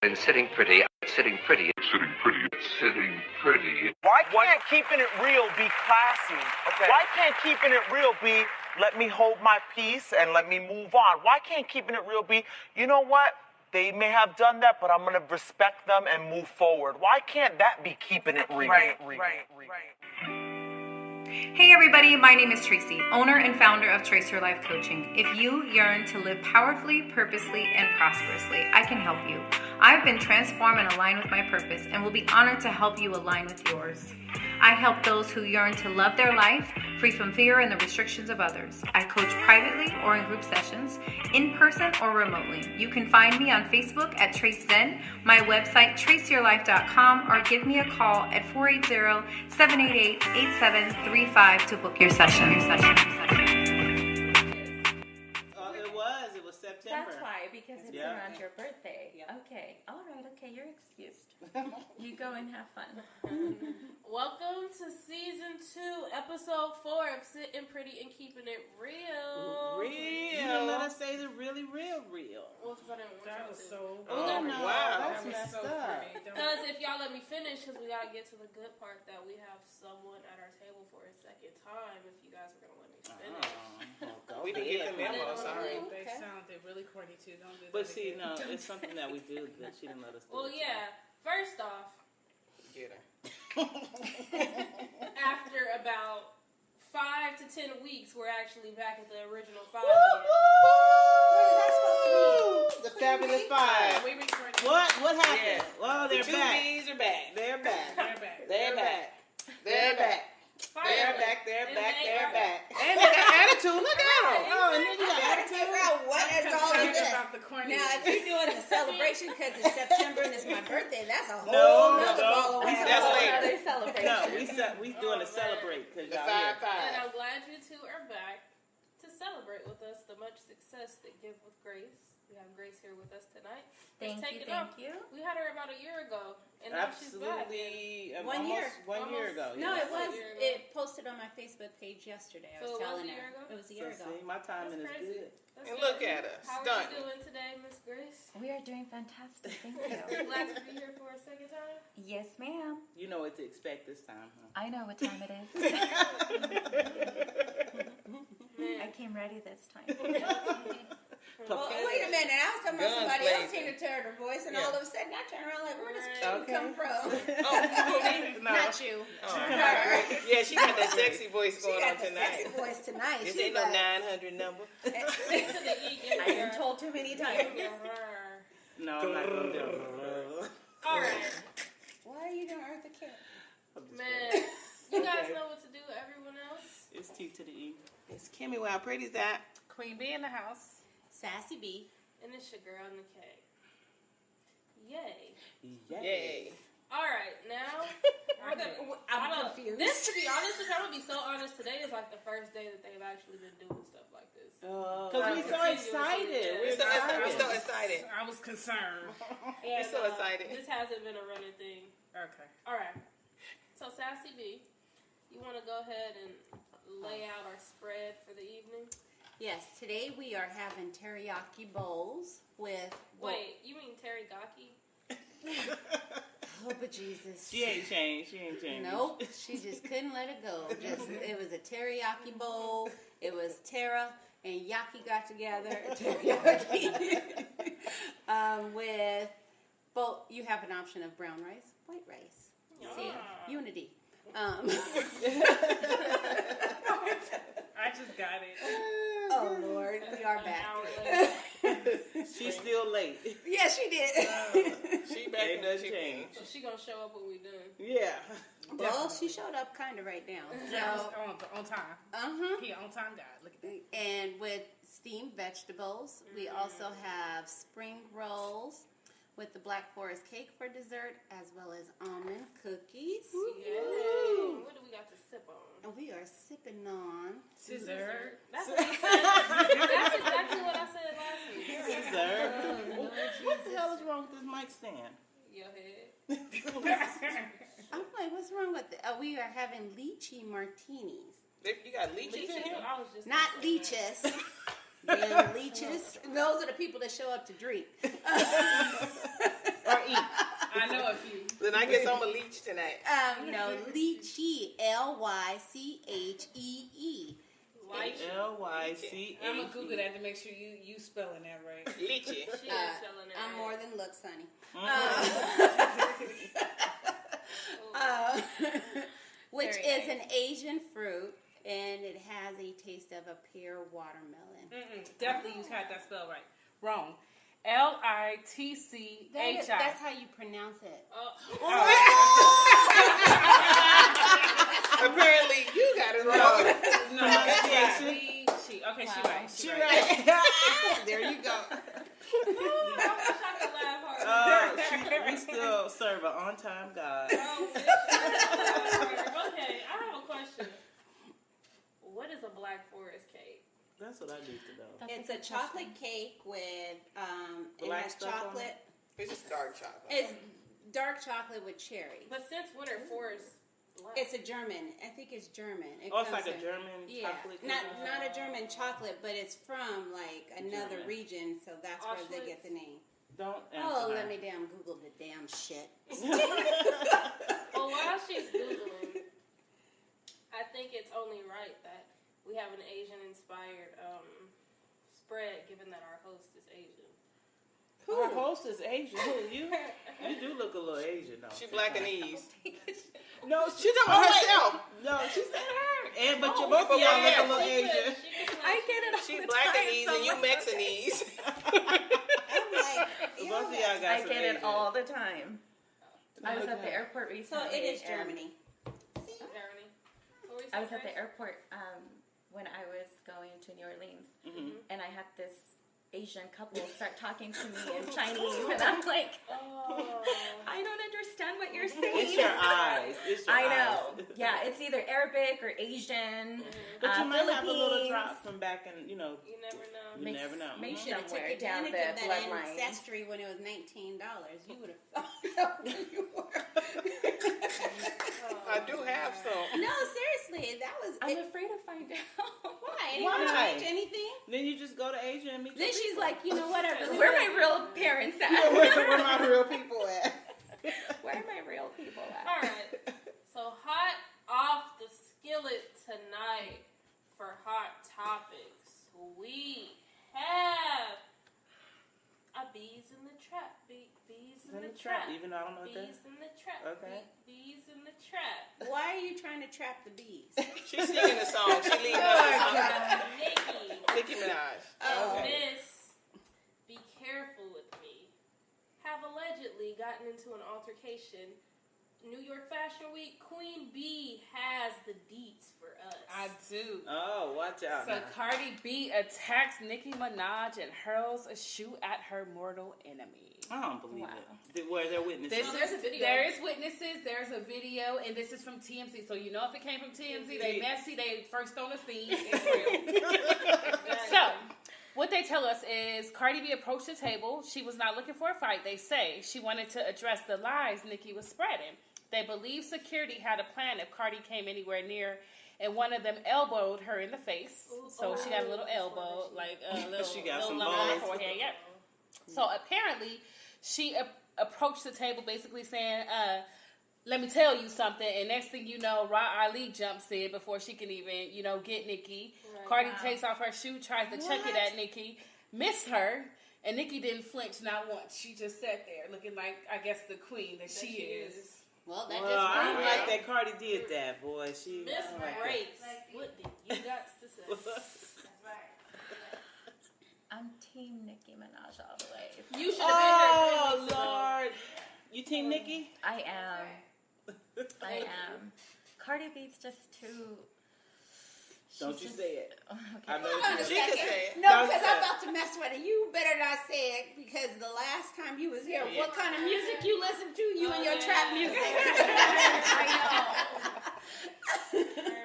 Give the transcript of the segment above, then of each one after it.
And sitting pretty, sitting pretty, sitting pretty, sitting pretty. Why can't keeping it real be classy? Okay. Why can't keeping it real be let me hold my peace and let me move on? Why can't keeping it real be, you know what? They may have done that, but I'm going to respect them and move forward. Why can't that be keeping it real? Right. Hey everybody, my name is Tracy, owner and founder of Trace Your Life Coaching. If you yearn to live powerfully, purposely, and prosperously, I can help you. I've been transformed and aligned with my purpose and will be honored to help you align with yours. I help those who yearn to love their life, free from fear and the restrictions of others. I coach privately or in group sessions, in person or remotely. You can find me on Facebook at Trace Zen, my website traceyourlife.com, or give me a call at 480-788-8735 to book your session. It was September. That's why, because it's around your birthday. Yeah. Okay, all right, you're excused. You go and have fun. Welcome to season 2, episode 4 of Sitting Pretty and Keeping It Real. You didn't let us say the really real. Well, because I didn't want That y'all was to. so. Wow, that's That was messed so up. pretty. Because if y'all let me finish, because we got to get to the good part that we have someone at our table for a second time, if you guys are going to let me finish. We didn't get the memo, sorry. They sounded really corny too. Don't do that. But see, again. no, it's something that we do that she didn't let us do. Well, yeah. First off, Get her. after about 5 to 10 weeks, we're actually back at the original 5 Woo! again. The fabulous 5. We recorded. What happened? Yes. Well, they're The two back. B's are back. They're back. They're back. They're back. They're back. Finally. They're back. They're And back. they They're are back. And they got attitude. Look at them. Oh, and then you got attitude. Figure out what is all of Concerned this. about the corny. Now, if you're doing a celebration because it's September and it's my birthday, that's a whole No, nother no. ball of wax. That's later. Another celebration. No, we doing a celebrate because The y'all here. 5-5. And I'm glad you two are back to celebrate with us the much success that give with Grace. We have Grace here with us tonight. Thank Taking you. off. We had her about a year ago, and now she's back. Absolutely. 1 year. One year ago. No, yeah. it was. a year ago. It posted on my Facebook page yesterday. I So was it was telling a her. year ago? It was a So year ago. see, my timing is That's crazy. good. That's And good. look at her, How are stunning. you doing today, Miss Grace? We are doing fantastic. Thank you. Glad to be here for a second time. Yes, ma'am. You know what to expect this time, huh? I know what time it is. I came ready this time. Well, wait a minute. I was talking about Guns somebody else blazing. Tina Turner her voice, and Yeah. all of a sudden I turn around like, where does Kim Okay. come from? No. Not you. Her. Yeah, she got that sexy voice She going got on the tonight. sexy voice tonight. This She's ain't no like, 900 number. To the E, give I've me been her. told too many times. Give me her. No, I'm not going to do it. All right, Why are you doing Eartha Kitt? man. You guys know what to do. Everyone else. It's T to the E. It's Kimmy. How pretty's that? Queen Bee in the house. Sassy B. And it's your girl, Nikkei. Yay. Yay. All right, now. I'm confused. This, to be honest with you, I'm going to be so honest. Today is like the first day that they've actually been doing stuff like this. Because we're so excited. We're so excited. I was concerned. And, so excited. This hasn't been a running thing. Okay. All right. So, Sassy B, you want to go ahead and lay out our spread for the evening? Yes, today we are having teriyaki bowls with. Wait, you mean teriyaki? Oh, but Jesus. She ain't changed. Nope, she just couldn't let it go. It was a teriyaki bowl. It was Tara and Yaki got together. Teriyaki. With both, you have an option of brown rice, white rice. See, unity. I just got it. Oh Lord, we are An back. hour later. She's still late. Yeah, she did. She back Ain't in the nothing changed. So she gonna show up when we done. Yeah. Well, she showed up kind of right now. Yeah, So, on time. uh-huh. On time guy. Look at that. And with steamed vegetables, we also have spring rolls with the Black Forest cake for dessert, as well as almond cookies. Yay. What do we got to sip on? And we are sipping on Dessert. That's what he said. That's exactly what I said last week. Dessert. What the hell is wrong with this mic stand? Your head. I'm like, what's wrong with it? We are having lychee martinis. You got leeches in here? I was just Not leeches. Damn leeches. Those are the people that show up to drink. Are Then I guess I'm a leech tonight. No, lychee. Lychee. Lychee. I'm gonna Google that to make sure you spelling that right. Lychee. She is spelling it I'm right. more than looks, honey. Which Very is nice. an Asian fruit, and it has a taste of a pear watermelon. Definitely you had that spell right. Wrong. Litchi. That's how you pronounce it. Apparently, you got it wrong. No, she. Okay, she right. She right. There you go. I wish I could laugh harder. We still serve an on-time God. Okay, I have a question. What is a Black Forest cake? That's what I need to know. It's a chocolate cake with it Black has stuff on chocolate. It's just dark chocolate. It's dark chocolate with cherries. But since when are forests black? It's a German. I think it's German. Oh, it's like a German chocolate. Not a German chocolate, but it's from like another German. region, so that's where they get the name. Don't answer Oh, her. let me damn Google the damn shit. Well, while she's Googling, I think it's only right that we have an Asian-inspired spread, given that our host is Asian. Our host is Asian. Who, you? You do look a little Asian, though. She Blackanese. No, She talking about herself. No, she said her. And but you both of y'all look a little Asian. I get it all She the Blackanese time. and you Mexanese. I'm like, Both of y'all got I some get Asian. it all the time. I was at the airport so recently. it is and Germany. Germany. What were you I was saying, at the Grace? airport when I was going to New Orleans, and I had this Asian couple start talking to me in Chinese, and I'm like, Oh. I don't understand what you're saying. It's your eyes. It's your I know. eyes. Yeah, it's either Arabic or Asian. But you might have a little Philippines. drop from back in, You never know. you never know. Makes You should have took somewhere down advantage the of that bloodline. ancestry when it was $19. You would have found out who you were. I do have some. No, seriously, that was. I'm afraid to find out. Why? Didn't you Why? change anything? Then you just go to Asia and meet Then your she's people. like, you know what? I really Where are want- my real parents at? Where my real people at? Where are my real people at? All right. So hot off the skillet tonight for hot topics. We have a bees in the trap. Bees in the trap. Even though I don't know what that Bees in the trap. Okay. Bees in the trap. Why are you trying to trap the bees? She's singing a song. She leading up the song. Nicki Minaj. Oh. Miss, be careful with me, have allegedly gotten into an altercation. New York Fashion Week, Queen B has the deets for us. I do. Oh, watch out. So now. Cardi B attacks Nicki Minaj and hurls a shoe at her mortal enemy. I don't believe Wow. it. Where they're witnesses. there's a video. There is witnesses. There's a video, and this is from TMZ. So you know if it came from TMZ, they messy. They first on the scene. It's real. So what they tell us is Cardi B approached the table. She was not looking for a fight. They say she wanted to address the lies Nicki was spreading. They believe security had a plan if Cardi came anywhere near, and one of them elbowed her in the face. So she got a little elbow, like a little. She got little some lump on her balls. forehead. Yep. So apparently, she approached the table, basically saying, "Let me tell you something." And next thing you know, Ra Ali jumps in before she can even, get Nicki. Right. Cardi takes off her shoe, tries to chuck it at Nicki, missed her. And Nicki didn't flinch not once. She just sat there looking like, I guess, the queen that she is. Well, that Well, I don't just like that Cardi did that, boy. She. Miss I don't like that. Grace, what did you got to say? I'm Team Nicki Minaj all the way. You should have Oh, been there. Lord. You team Nicki? I am. I am. Cardi B's just too. Don't she's you just- say it. Okay. I know Hold on a you She second. can say it. No, Don't because say I'm it. about to mess with it. You better not say it because the last time you was here, what kind of music you listen to? You and your trap music. I know.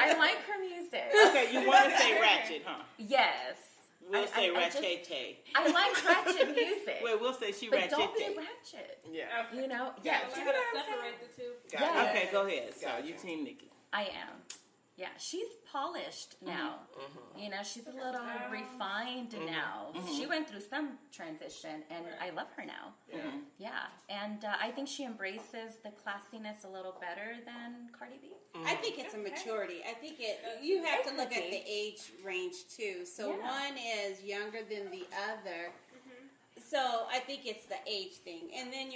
I like her music. Okay, you want to say ratchet, huh? Yes. We'll say I just- ratchet. I like ratchet music. Wait, we'll say she but ratchet. don't be ratchet. Yeah. You know? Yeah. You You know gotta what I'm saying? separate the two. Got it. Yes. Okay, go ahead. So Gotcha. you team Nicki. I am. Yeah, she's polished now. You know, she's a little refined now. She went through some transition, and I love her now. Yeah, and I think she embraces the classiness a little better than Cardi B. I think it's a maturity. I think you have to look at the age range too. So one is younger than the other. So I think it's the age thing. And then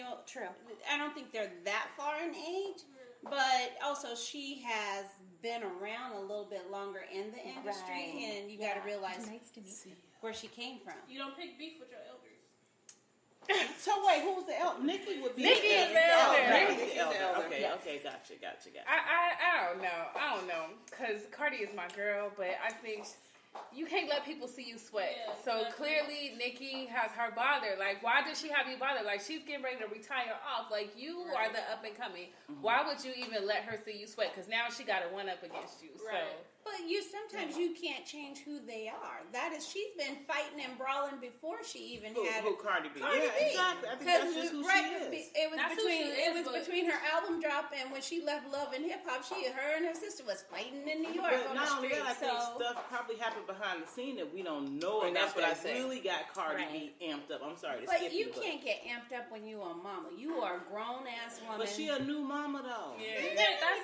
I don't think they're that far in age, but also she has been around a little bit longer in the industry, and you got to realize where she came from. You don't pick beef with your elders. So wait, who's the elder? Nikki would be Nikki is the elder. Nikki's the elder. Okay, Yes. okay, gotcha. I don't know, because Cardi is my girl, but I think you can't let people see you sweat. Yeah, so exactly. clearly Nikki has her bothered. Like, why does she have you bothered? Like, she's getting ready to retire off. Like, you are the up and coming. Why would you even let her see you sweat? Because now she got a one up against you. Right. So. But sometimes you can't change who they are. That is, she's been fighting and brawling before she even had Who Cardi B? Cardi Yeah, B. exactly. I think that's just who she is. It was That's who between she is, but- between her album drop and when she left Love and Hip Hop. Her and her sister was fighting in New York But on the not only street. that, I think stuff probably happened behind the scene that we don't know And about. that's what I that said. really got Cardi B amped up. I'm sorry to But skip you but can't get amped up when you a mama. You are a grown ass woman. But she a new mama though. Yeah, that's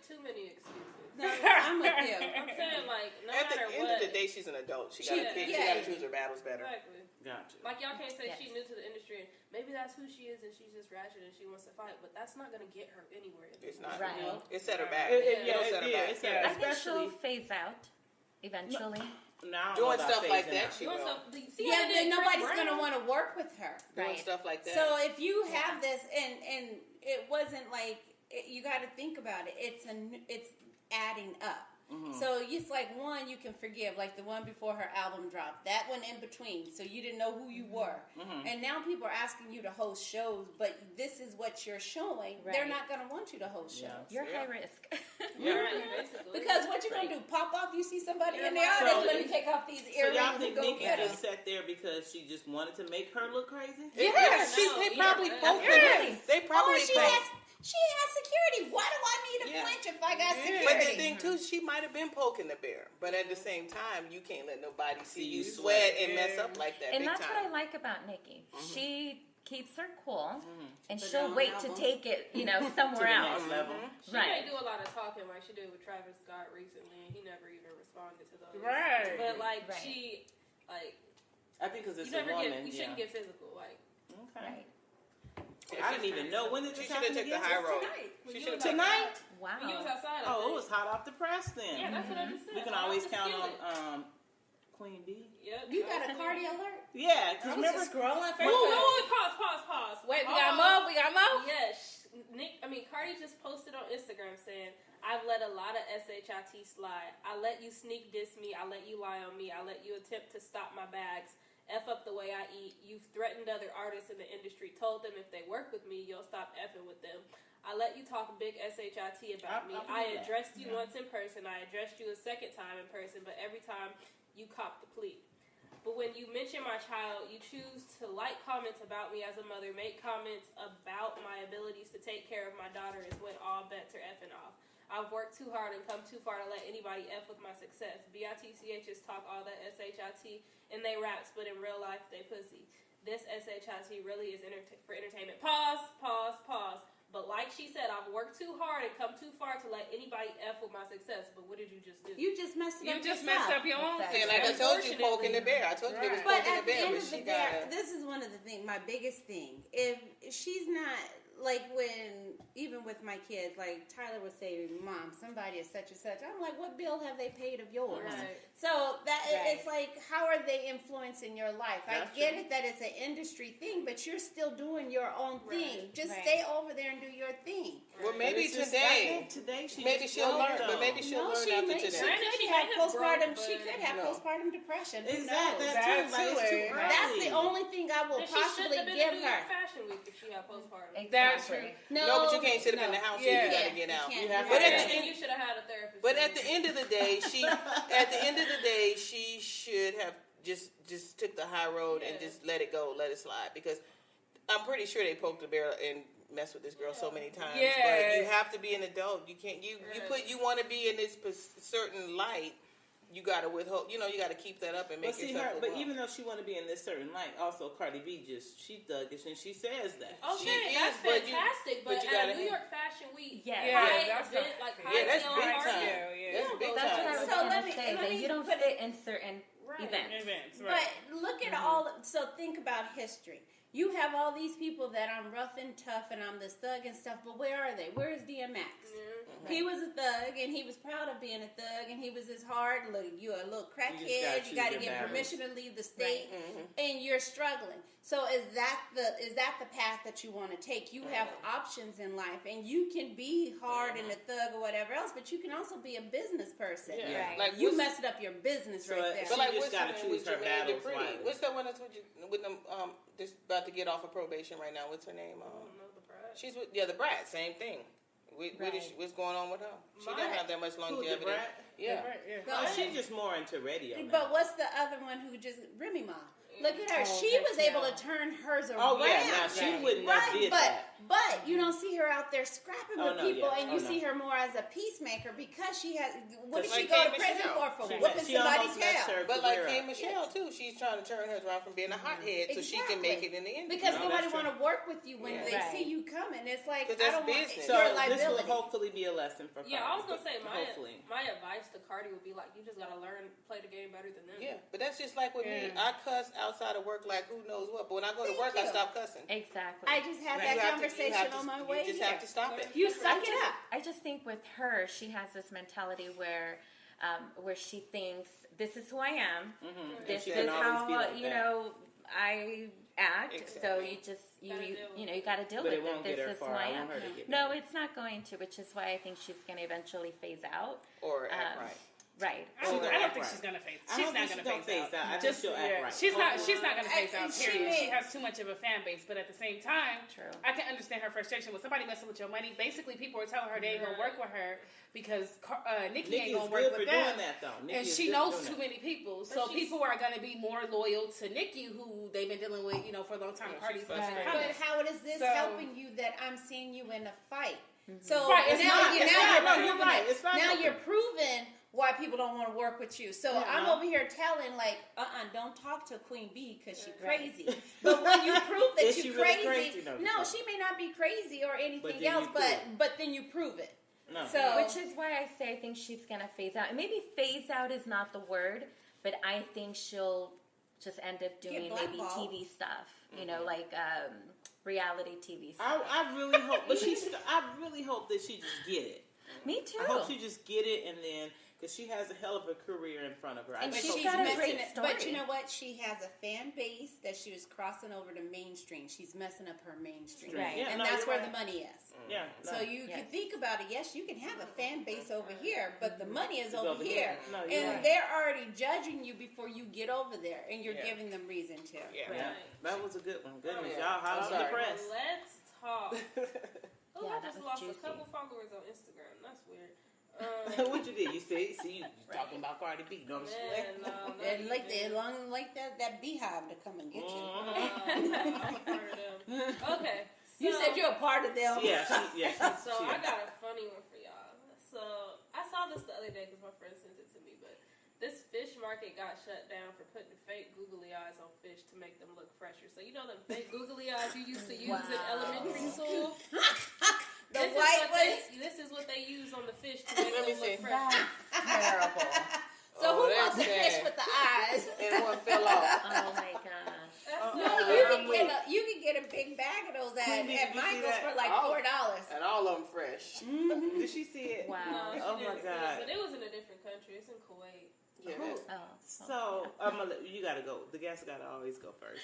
too many excuses. No, I'm with you. I'm saying, like, no At the matter end what. of the day, she's an adult. She got a kid. She Yeah. got to choose her battles better. Exactly. Gotcha. Like, y'all can't say Yes. she's new to the industry and maybe that's who she is and she's just ratchet and she wants to fight, but that's not going to get her anywhere. It's not. Right. It set her back. It It'll set her back. It set her I think especially she'll phase out eventually. now Doing stuff like that, she Doing will. something. See Yeah, how they then did Chris nobody's Brown? gonna want to work with her. Doing Right. stuff like that. So if you have this, and it wasn't like you got to think about it. It's adding up. So it's like one you can forgive, like the one before her album dropped. That one in between, so you didn't know who you were. And now people are asking you to host shows, but this is what you're showing. They're Right. not going to want you to host shows. You're high risk. Right, basically. Because what you going to do, pop off, you see somebody in the So- audience, let me take off these So earrings y'all and think go Nikki get them. just sat there because she just wanted to make her look crazy? Yeah, they probably posted. They probably She has security. Why do I need a Yeah. flinch if I got security? But the thing too, she might have been poking the bear, but at the same time, you can't let nobody see you sweat and mess up like that. And big that's time. what I like about Nikki. She keeps her cool, and Put it she'll on wait an to album. take it, somewhere To the else. next level. She may Right. do a lot of talking like she did with Travis Scott recently, and he never even responded to those. Right. But like Right. she, like I think because it's you never a woman. get, you shouldn't get physical. Like Okay. Right. I didn't even know when did She this should have happen took the again? high road. tonight, when She you should have was taken Tonight? Wow. when you was outside. I Oh, it think. was hot off the press then. Yeah, that's what I just said. We can Hot always off the count skillet. on Queen B. Yep. You got a cardi alert? Yeah, because remember, scrolling Pause. Wait, we got more? We got more? Yes, Cardi just posted on Instagram saying, "I've let a lot of SHIT slide. I let you sneak diss me. I let you lie on me. I let you attempt to stop my bags. F up the way I eat. You've threatened other artists in the industry. Told them if they work with me, you'll stop effing with them. I let you talk big SHIT about me. I addressed you once in person. I addressed you a second time in person, but every time you copped the plea. But when you mention my child, you choose to like comments about me as a mother, make comments about my abilities to take care of my daughter is when all bets are effing off. I've worked too hard and come too far to let anybody F with my success. BITCHs talk all that SHIT in they raps, but in real life they pussy. This SHIT really is for entertainment. Pause. But like she said, I've worked too hard and come too far to let anybody F with my success. But what did you just do? You just messed it up. You just messed up your own Exactly. And like I told you, poking the bear. I told you they was But poking at the the bear, end but of she the day, got this is one of the things, my biggest thing. If she's not, like when, even with my kids, like Tyler would say, Mom, somebody is such and such. I'm like, what bill have they paid of yours? Right. So that Right. it's like, how are they influencing your life? I That's get true. it that it's an industry thing, but you're still doing your own thing. Just Right. stay over there and do your thing. Well, maybe It's just- today. I think today she Maybe just she'll broke, learn, but though. maybe she'll No, learn she after may, she today. Granted, could she have may have postpartum. broke, She but could have no. postpartum depression. Who Exactly, knows? that too, That but it's too, too eh? early. That's the only thing I will And she possibly shouldn't have been give in New York her. Fashion Week if she had postpartum. That's Exactly. true. No, but you can't sit up in the house. Yeah. You gotta get out. You can't have do But that. at the And end, you should have had a therapist. but at the end of the day, she should have just took the high road and Yeah. just let it go, let it slide. Because I'm pretty sure they poked the bear and messed with this girl so many times. Yeah. But you have to be an adult. You can't. You want to be in this certain light. You gotta withhold. You gotta keep that up and make yourself. But even though she want to be in this certain light, also Cardi B she thuggish and she says that. Okay, that's fantastic. But at New York Fashion Week, that's big That's time. big That's time. what I was going to say. That you don't fit in certain events. But look at so think about history. You have all these people that I'm rough and tough and I'm this thug and stuff, but where are they? Where is DMX? He was a thug and he was proud of being a thug and he was his hard. Look, you're a little crackhead. You got to get permission to leave the state, and you're struggling. So is that the path that you want to take? You have options in life, and you can be hard and a thug or whatever else, but you can also be a business person. Yeah. Like you messed up your business right there. But she just got to choose her battles wisely. What's that one that's with them? Just about to get off of probation right now. What's her name? The Brat. She's with the Brat. Same thing. What's going on with her? She doesn't have that much longevity. The Brat? Yeah. She's just more into radio. But what's the other one who just Remy Ma? Look at her. She was able to turn hers around. Oh yeah, now she wouldn't have did that. But you don't see her out there scrapping with people, and you see her more as a peacemaker because she has. What did she go to prison for? Whooping somebody's tail. But like K. Michelle too, she's trying to turn hers around from being a hothead so she can make it in the end. Because nobody want to work with you when they see you coming. It's like I don't want business. your So liability. this will hopefully be a lesson for Cardi. Yeah, I was gonna say Hopefully. my advice to Cardi would be like, you just gotta learn play the game better than them. Yeah, but that's just like with me. I cuss outside of work like who knows what, but when I go to work, I stop cussing. Exactly. I just had that conversation on my way. You just have to stop it. You suck it up. I just think with her, she has this mentality where she thinks this is who I am. This is how I act. Exactly. So you just you got to deal But with it won't This get her is far. who I I am. want her to get No, it's not going to, which is why I think she's going to eventually phase out. Or act right. Right. I don't think she's gonna phase. She's not gonna phase out. I think she'll act right. She's not gonna phase out. Period. She has too much of a fan base, but at the same time, I can understand her frustration with somebody messing with your money. Basically, people are telling her they ain't gonna work with her because Nicki ain't gonna work with them. Doing that, though. And she knows too many people, so people are gonna be more loyal to Nicki, who they've been dealing with, for a long time. Cardi's But how is this helping you that I'm seeing you in a fight? So Right, now you're right. Now you're proving why people don't want to work with you. So I'm over here telling don't talk to Queen Bee because she's crazy. But when you prove that you're crazy, crazy? No, she may not be crazy or anything else, but then you prove it. No. Which is why I say I think she's gonna phase out. And maybe phase out is not the word, but I think she'll just end up doing maybe TV stuff. Like reality TV stuff. I really hope, but I really hope that she just get it. Me too. I hope she just get it, and then because she has a hell of a career in front of her. And she's got a great story. But you know what? She has a fan base that she was crossing over to mainstream. She's messing up her mainstream, right? And that's where the money is. Yeah. So you can think about it. Yes, you can have a fan base over here, but the money is over here, and they're already judging you before you get over there, and you're giving them reason to. Yeah. That was a good one. Goodness, y'all hot off the press. Let's talk. I just lost juicy. a couple followers on Instagram. That's weird. What you did? You see you talking about Cardi B. No, And like that beehive to come and get you. I'm part of them. Okay. So, You said you're a part of them. Yeah. So I got a funny one for y'all. So I saw this the other day because my friend sent it to me, but this fish market got shut down for putting fake googly eyes on fish to make them look fresher. So you know them fake googly eyes you used to use in elementary school? This is what they use on the fish to make them look fresh. That's terrible. So who wants the fish with the eyes? And one fell off. Oh my gosh. You can get a big bag of those at Michael's for like $4. And all of them fresh. Did she see it? Wow. No, oh my God. But it was in a different country. It's in Kuwait. Yeah. So you gotta go. The guest gotta always go first.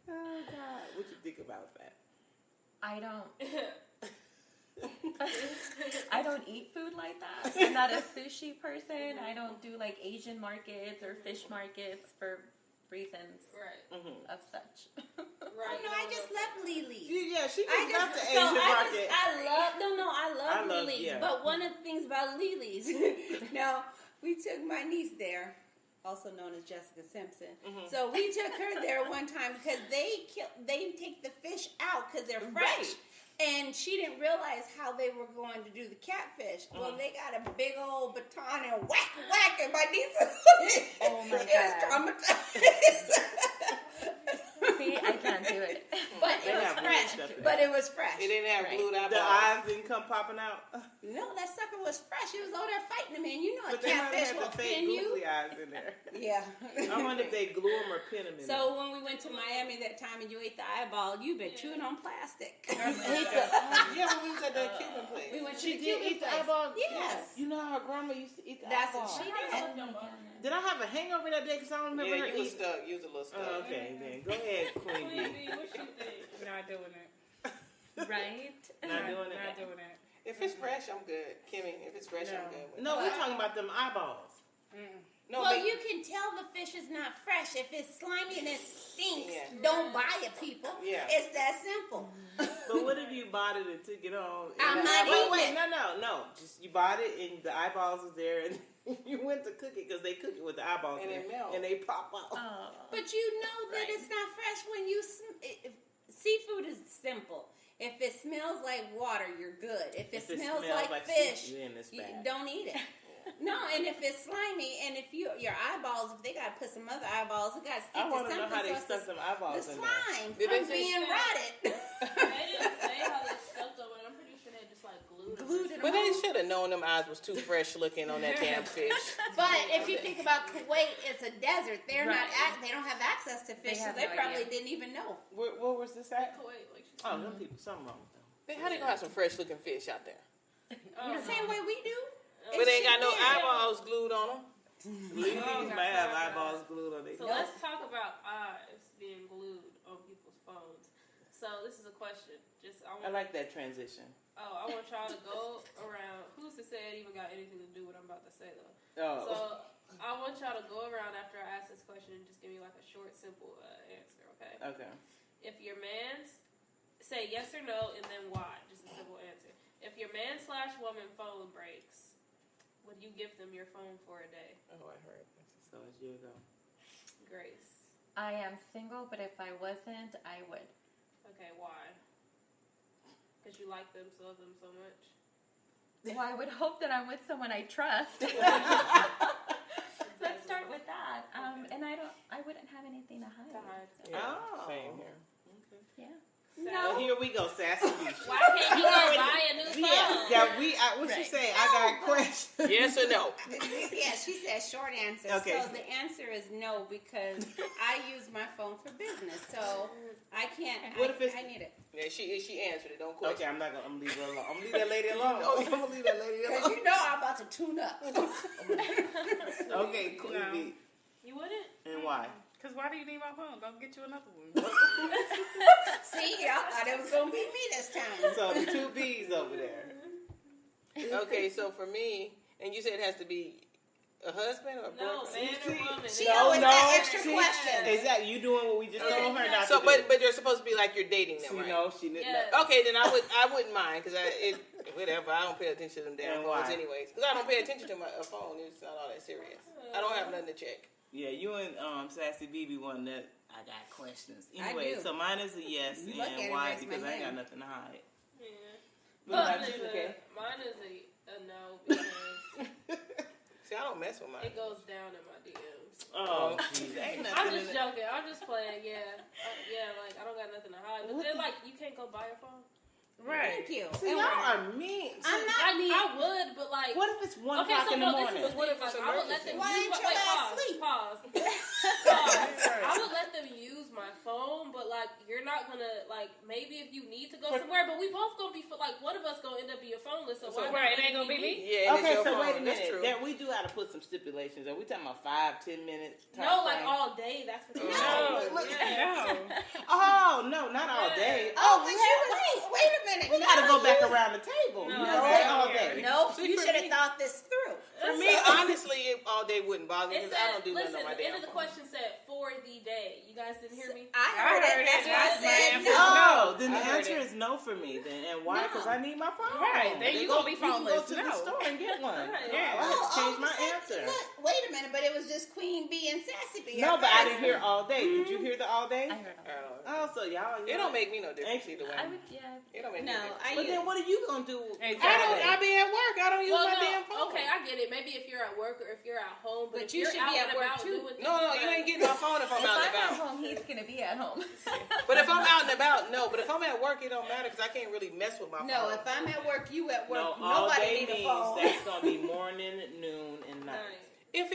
Oh God, what you think about that? I don't eat food like that. I'm not a sushi person. I don't do like Asian markets or fish markets for reasons of such. Right. No, I just love Lily's. Yeah, she just left the Asian market. I love Lily's. Yeah. But one of the things about Lily's, now we took my niece there also known as Jessica Simpson. So we took her there one time because they take the fish out because they're fresh. Right. And she didn't realize how they were going to do the catfish. Well, they got a big old baton and whack, and my niece Oh my was God. traumatized. See, I can't do it. But it was fresh. But it was fresh. It didn't have glued eyeballs. The eyes didn't come popping out. No, that sucker was fresh. He was over there fighting him, and you know a But they might catfish have will the fake pin you. googly eyes in there. Yeah. I wonder if they glue them or pin them in there. So when we went to Miami that time and you ate the eyeball, you've been chewing on plastic. Yeah, when we was at the Cuban place. We went to She the did Cuban eat the place. eyeball? Yes. You know how her grandma used to eat the That's eyeball? what she did. Did I have a hangover that day? Because I don't remember Yeah, her you was eating. stuck. You was a little stuck. Oh, okay, then. Go ahead, Queen Queen B. B, what you think? Not doing it. Right? Not doing it. Not doing it. If it's fresh, I'm good. Kimmy, if it's fresh, I'm good. With No, we're talking about them eyeballs. No, Well, they- you can tell the fish is not fresh. If it's slimy and it stinks, Yeah. don't buy it, people. Yeah. It's that simple. But what if you bought it and took it home? I'm and not wait, eating no. Just you bought it and the eyeballs was there and you went to cook it because they cook it with the eyeballs And in it there, melt. and they pop out. Oh. But you know that it's not fresh when you... Seafood is simple. If it smells like water, you're good. If it smells like fish, then it's you bad. don't eat it. No, and if it's slimy, and if your eyeballs, if they got to put some other eyeballs, it got to stick I to want to know something. how they so stuck it's some eyeballs the in there. slime Did they from say being slime? rotted. They didn't say how they stuck them, but I'm pretty sure they just like glued them. But they should have known them eyes was too fresh looking on that damn fish. But if you think about Kuwait, it's a desert. They're not. Right. They don't have access to fish, so have they no probably idea. didn't even know. Where was this at? Kuwait, like she Oh, them people, something wrong with them. How they gonna have some fresh looking fish out there? The same way we do. But they ain't got no eyeballs glued on them. These might have eyeballs glued on their So let's talk about eyes being glued on people's phones. So this is a question. I like that transition. I want y'all to go around. Who's to say it even got anything to do with what I'm about to say though? Oh. So I want y'all to go around after I ask this question and just give me like a short, simple answer. Okay. Okay. If your man's say yes or no and then why, just a simple answer. If your man/woman phone breaks, would you give them your phone for a day? Oh, I heard this. So it's you go. Grace. I am single, but if I wasn't, I would. Okay, why? Because you like them, so much. Well, I would hope that I'm with someone I trust. Let's start with that. And I wouldn't have anything to hide. So, Yeah, Oh. same here. yeah. Well, here we go, sassy beach. Why can't you go buy a new phone? What you say? I got questions. Yes or no? Yeah, she said short answer. Okay. So the answer is no because I use my phone for business. So I can't. What if it's- I need it. Yeah, she answered it. Don't Okay, question. I'm gonna leave her alone. I'm gonna leave that lady alone. Oh, I'm gonna leave that lady Because alone. you know I'm about to tune up. Okay, Queen No. B. You wouldn't? And why? Because why do you need my phone? Go get you another one. See, y'all thought it was gonna be me this time. So the two B's over there. Okay, so for me, and you said it has to be a husband or a No, boyfriend? man or woman. She always got extra see, questions. Exactly. You doing what we just told her not So, to do. but you're supposed to be like you're dating them, you right? know, she didn't. Yes. Okay, then I wouldn't mind because whatever. I don't pay attention to them damn And phones why? anyways. Because I don't pay attention to my phone. It's not all that serious. I don't have nothing to check. Yeah, you and Sassy BB one that I got questions. I Anyway, do. so mine is a yes, You look at and it, why? raise my Because I ain't got hand. nothing to hide. Yeah. What Mine about is you, a, okay? mine is a no because See, I don't mess with mine. it goes down in my DMs. Oh, jeez, ain't nothing I'm in just it. joking. I'm just playing. Yeah. Like I don't got nothing to hide. But then, like, you can't go buy your phone. Right. Thank you. See, y'all are mean. I'm not Like, mean. I would, but like. What if it's 1 Okay, o'clock so in the no, morning? this is What if like, it's I would let them emergency? Why use ain't my your ass pause. sleep? Pause. I would let them use my phone, but like you're not gonna like maybe if you need to go somewhere, but we both gonna be like one of us gonna end up being phoneless. So why Right, it ain't gonna be me. Yeah, and Okay, it's your so phone. wait a That's minute. true. There, we do have to put some stipulations. Are we talking about 5-10 minutes? No, like all day. That's what you're No. saying. No. Oh no, not all day. Oh, but you wait a minute. We gotta go back around the table. No. You know, say all day. Nope, See, you for should have me- thought this through. For me, honestly, all day wouldn't bother me It because I said, don't do nothing listen, on my the end damn of the phone. question said for the day. You guys didn't hear me? I heard it. That's why I That's my said answer. no. Oh, then the I heard answer it. is is no for me then. And why? Because I need my phone. Right. Then you gonna be phoneless. You can go to the store and get one. Right. Yeah. I have to change my answer. Look, wait a minute, but it was just Queen Bee and Sassy Bee. No, but I didn't hear all day. Did you hear the all day? I heard all. Oh, so y'all. It don't make me no difference either way. I would, yeah. It don't make No, me no difference. I But then what are you gonna do? Exactly. I be at work. I don't use Well, my no, damn phone. okay, I get it. Maybe if you're at work or if you're at home, but But if you you're should out be at and work, about too. doing things, No, you ain't getting my phone if I'm If out and I'm at about. home, he's gonna be at home. But if I'm out and about, no. But if I'm at work, it don't matter because I can't really mess with my phone. No, if I'm at work, you at work. No, all Nobody day need a means phone. that's gonna be morning, noon, and night. If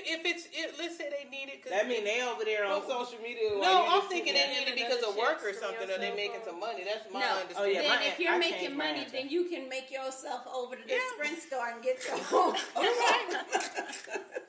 let's say they need it. That mean they over there on social media. No, while you I'm just thinking sitting they there. need it because of work or something, or they making some money. That's my No. understanding. Oh, yeah, Then my if aunt- you're I making changed my money, answer. then you can make yourself over to the Yeah. Sprint store and get your phone.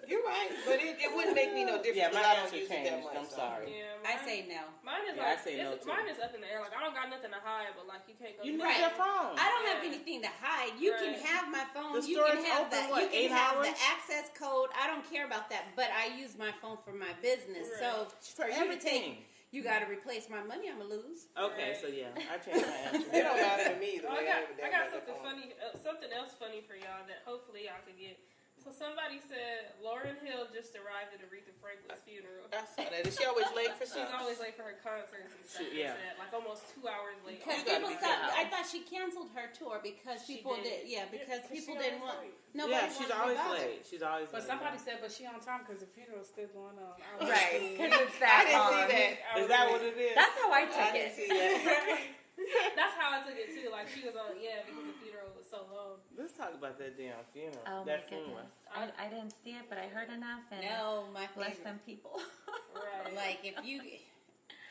You're right, but it wouldn't make me no difference. Yeah, my 'cause I don't answer use it that changed. much, I'm so. sorry. Yeah, I mine- say no. Mine is Yeah, I like say no, too. mine is up in the air. Like I don't got nothing to hide, but like you can't go. You need Right. your phone. I don't have anything to hide. You can Right. have my phone. The You store can is have open, that. what, You can 8 have hours? the access code. I don't care about that, but I use my phone for my business. So for you to everything. take, you got to replace my money. I'm gonna lose. Okay, so yeah, I changed my answer. It don't matter to me. Oh, I got something funny, something else funny for y'all that hopefully y'all can get. So somebody said Lauryn Hill just arrived at Aretha Franklin's funeral. I saw that. Is she always late for She's stuff? always late for her concerts and stuff. Yeah. They said, like almost 2 hours late. Because You gotta people be stopped. careful. I thought she canceled her tour because She people did. did. Yeah, because Yeah, people she didn't always want. late. Nobody Yeah, wanted she's to be always bothered. late. She's always But late. somebody said, but she on time because the funeral's still going on. Right, because it's I that didn't long. see that. Is that what it is? That's how I I took didn't it. see that. That's how I took it too. Like she was on, because the funeral was so long. Let's talk about that damn funeral. Oh my that funeral. goodness. I didn't see it, but I heard enough and No, my bless favorite. them people. Right. Like if you, They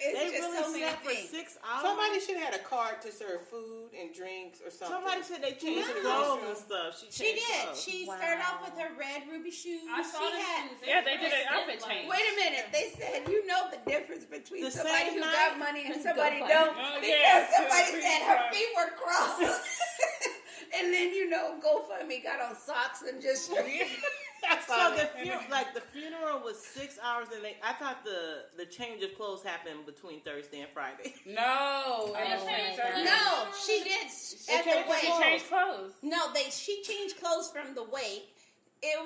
it's just really so many sat for things. 6 hours. Somebody should have had a card to serve food and drinks or something. Somebody said they changed No. clothes and stuff. She changed did. clothes. She Wow. started off with her red ruby shoes. I saw she the had. shoes. Yeah, they did an Like, outfit change. Wait a minute. They said you know the difference between The somebody same who night? got money and somebody Go don't. Oh, Because yeah. somebody Feet said her crossed. feet were crossed. And then GoFundMe got on socks and just. So the funeral was 6 hours, and I thought the change of clothes happened between Thursday and Friday. No. my God. No, she did at changed the wake. She changed clothes. No, she changed clothes from the wake. It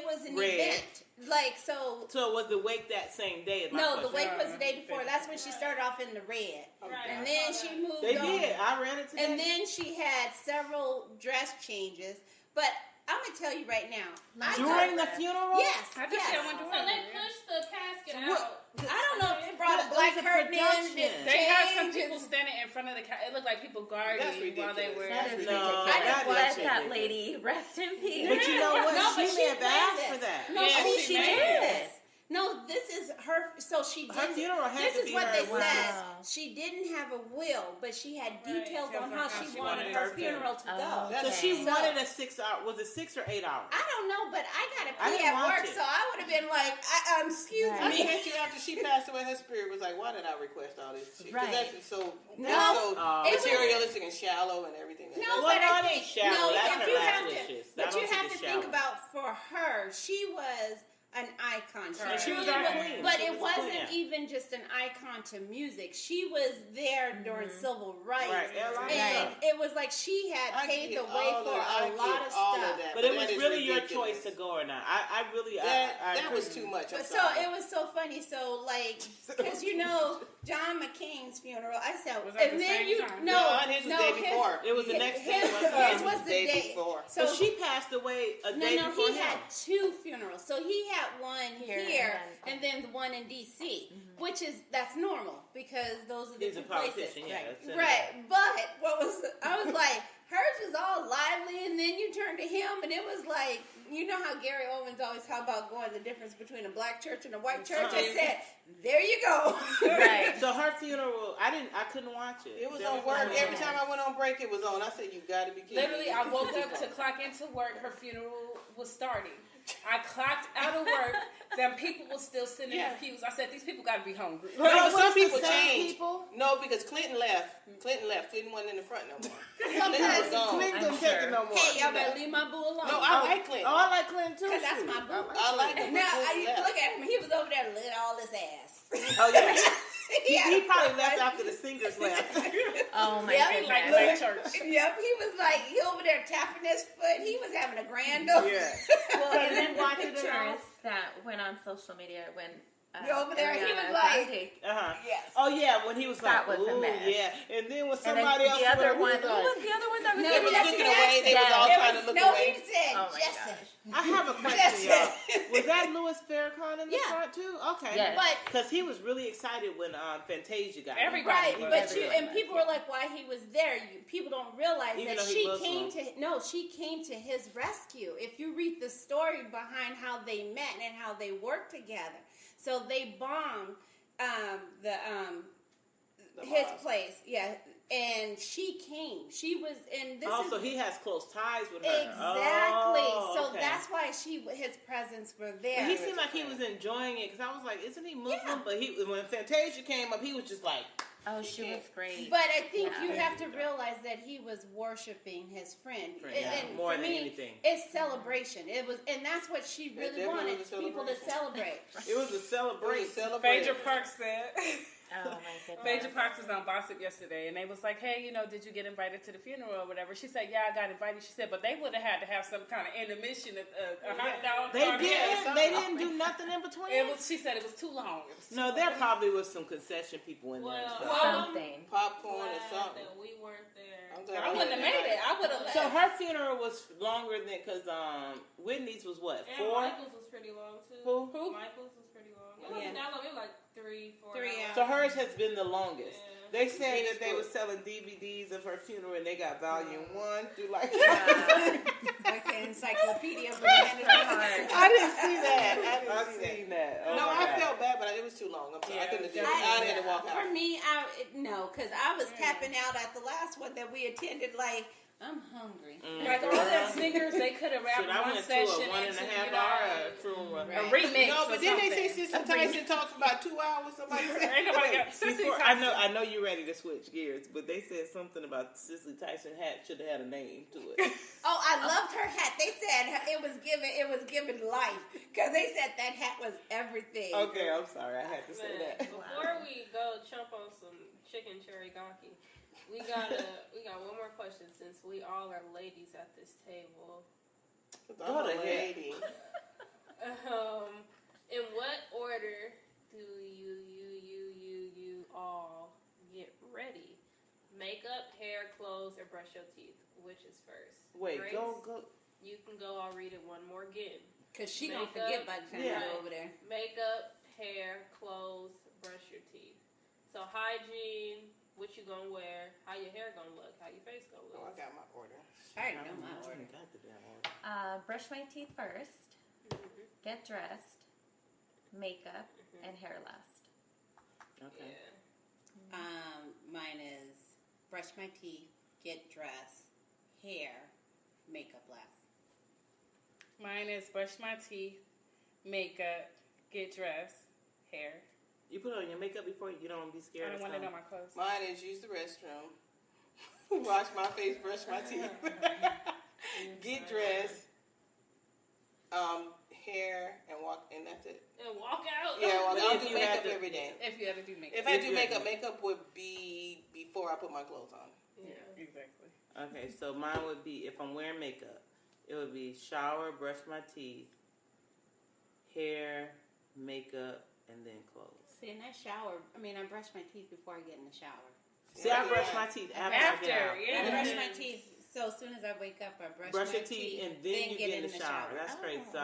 was an Red. event. Like so. So was the wake that same day? Is my No, the question. wake was the day before. That's when she started off in the red, Right. and then she moved. They on. did. I read it today. And then she had several dress changes. But I'm gonna tell you right now. during the funeral. Yes. I just said I went to So work. they pushed the casket What- out. I don't know if they brought a It black was a curtain in. production. did They had some change people and- standing in front of the it looked like people guarding That's while they ridiculous. were. That is No, ridiculous. that I just is let that ridiculous. lady rest in peace. But you know what? No, but she she may have planned asked this. for that. No, Yeah, she she did made this. No, this is her. So she did. Her funeral had This to is be what her they wow. said. She didn't have a will, but she had details on how she wanted her funeral to go. Oh, So she okay. wanted a 6 hour. Was it 6 or 8 hours? I don't know, but I got to I pee didn't at watch work, it. so I would have been like, excuse Right. I me. bet you after she passed away, her spirit was like, "Why did I request all this shit?" 'Cause Right. that's so No, that's it so was- materialistic and shallow and everything. No, Well, but no, I it think ain't shallow. no. That's If her you last have wishes. to, I but don't you think have it's to think shallow. about for her. She was an icon. Right. She was really our was- queen. But She it was a wasn't queen. even just an icon to music. She was there during civil rights, Right, and it was like she had I paved get the way all for of- I a lot get of all of stuff. that, But it was that is really your ridiculous. choice to go or not. I really. That was couldn't- too much. I'm So sorry. it was so funny. So like, because John McCain's funeral, I said, Was that and the then same you time? no, his was the day before. It was the next day. His, wasn't it? his was the day day before. So So she passed away a day No, before he him. had two funerals. So he had one Here here, and and then the one in D.C., which that's normal because those are the He's a two places. politician, yeah. that's it. Right, but I was like, hers was all lively, and then you turn to him, and it was like, you know how Gary Owens always talk about going the difference between a black church and a white church. I said, there you go. Right. So her funeral, I couldn't watch it. It was There on work. no- Every time I went on break, it was on. I said, "You got to be kidding Literally, me." I woke up to clock into work. Her funeral was starting. I clocked out of work. Them people were still sitting in the pews. I said, these people got to be hungry. No, but was some the people same changed. people? No, because Clinton left. Clinton wasn't in the front no more. Clinton was Because- gone. Clinton I'm didn't take sure. it no more. Hey, y'all better leave my boo alone. No, I like Clinton. Oh, I like Clinton too. Because that's shoot. my boo. I like him. Now, Clinton left. look at him. He was over there lit all his ass. Oh yeah. He probably left after the singers left. Oh my goodness. Like church. Yep, he was like, he over there tapping his foot. He was having a grand old. Yeah. Well, and then watch the it pictures that went on social media when over there, he was Ariana like, Grande, yes. Oh yeah, when he was That like, was a ooh, mess. yeah, and then when and then somebody else the other one. was Who was the other one that was? No, They was that's looking what away. They was all Yes. trying to look No, away. he said, Oh my Jesse. I have a question, y'all. Was that Louis Farrakhan in the front too? Okay, Yes. But because he was really excited when Fantasia got Everybody right, was. but people were like, why he was there. People don't realize Even that though he she came to his rescue. If you read the story behind how they met and how they worked together, so they bombed his place, and she came. She was, and this so he has close ties with her. exactly. Oh, So okay. that's why his presence were there. But he seemed like he was enjoying it because I was like, isn't he Muslim? Yeah. But when Fantasia came up, he was just like, Oh, she was great. But I think Yeah. you have to realize that he was worshiping his friend. And more for than me, anything. it's celebration. It was, and that's what she really definitely wanted was a people to celebrate. it was a celebration. Phaedra Parks said. Oh my goodness. Phaedra Parks was on Gossip yesterday, and they was like, "Hey, did you get invited to the funeral or whatever?" She said, "Yeah, I got invited." She said, "But they would have had to have some kind of intermission, a hot dog." They didn't do nothing in between. She said it was too long. No, there probably was some concession people in there. Something. Popcorn or something. That we weren't there. I wouldn't have made it. I would have left. So her funeral was longer than because Whitney's was what, And 4? Michael's was pretty long too. Who? Michael's was pretty long. It wasn't that long. It was like 3-4 hours. So hers has been the longest. Yeah. They say that they were selling DVDs of her funeral and they got volume 1 through like. Like an encyclopedia. I didn't see that. I seen that. Oh No, my I God. felt bad, but it was too long. I'm sorry. I couldn't have done it. I had to walk out. For me, no, because I was tapping out at the last one that we attended. Like, I'm hungry. Like all them singers, they could have Shit, wrapped I one went to session a 1.5 into, hour funeral. a remix. No, but or then they something. say Sister Tyson talks for about 2 hours. Somebody said. Ain't nobody got Sissy Before, Tyson. I know you're ready to switch gears, but they said something about Cicely Tyson hat should have had a name to it. Oh, I loved her hat. They said it was given life because they said that hat was everything. Okay, I'm sorry, I had to say Man, that. before we go chump on some chicken teriyaki, we got one more question since we all are ladies at this table. Go to hell. In what order do you all get ready? Makeup, hair, clothes, or brush your teeth? Which is first? Wait, Grace, go. You can go. I'll read it one more again. Because she Makeup, gonna forget by the time yeah. you go over there. Makeup, hair, clothes, brush your teeth. So hygiene, what you gonna wear, how your hair gonna look, how your face gonna Oh, I look. got my order. I already know my order. Got the damn order. Brush my teeth first. Get dressed. Makeup and hair last. Okay. Yeah. Mine is brush my teeth, get dressed, hair, makeup last. Mine is brush my teeth, makeup, get dressed, hair. You put on your makeup before you don't be I scared. don't of want to know something. my clothes. Mine is use the restroom, wash my face, brush my teeth, get dressed, hair, and walk, and that's it. And walk out. Yeah, well, But I'll if do you had makeup to- every day. If you had to do makeup. If I If do you had makeup, to- makeup would be before I put my clothes on. Yeah. Exactly. Okay, so mine would be if I'm wearing makeup, it would be shower, brush my teeth, hair, makeup, and then clothes. See, in that shower, I brush my teeth before I get in the shower. See, I brush my teeth after I get out. I brush my teeth. So as soon as I wake up, I brush my Your teeth and then you get in the shower. That's crazy. So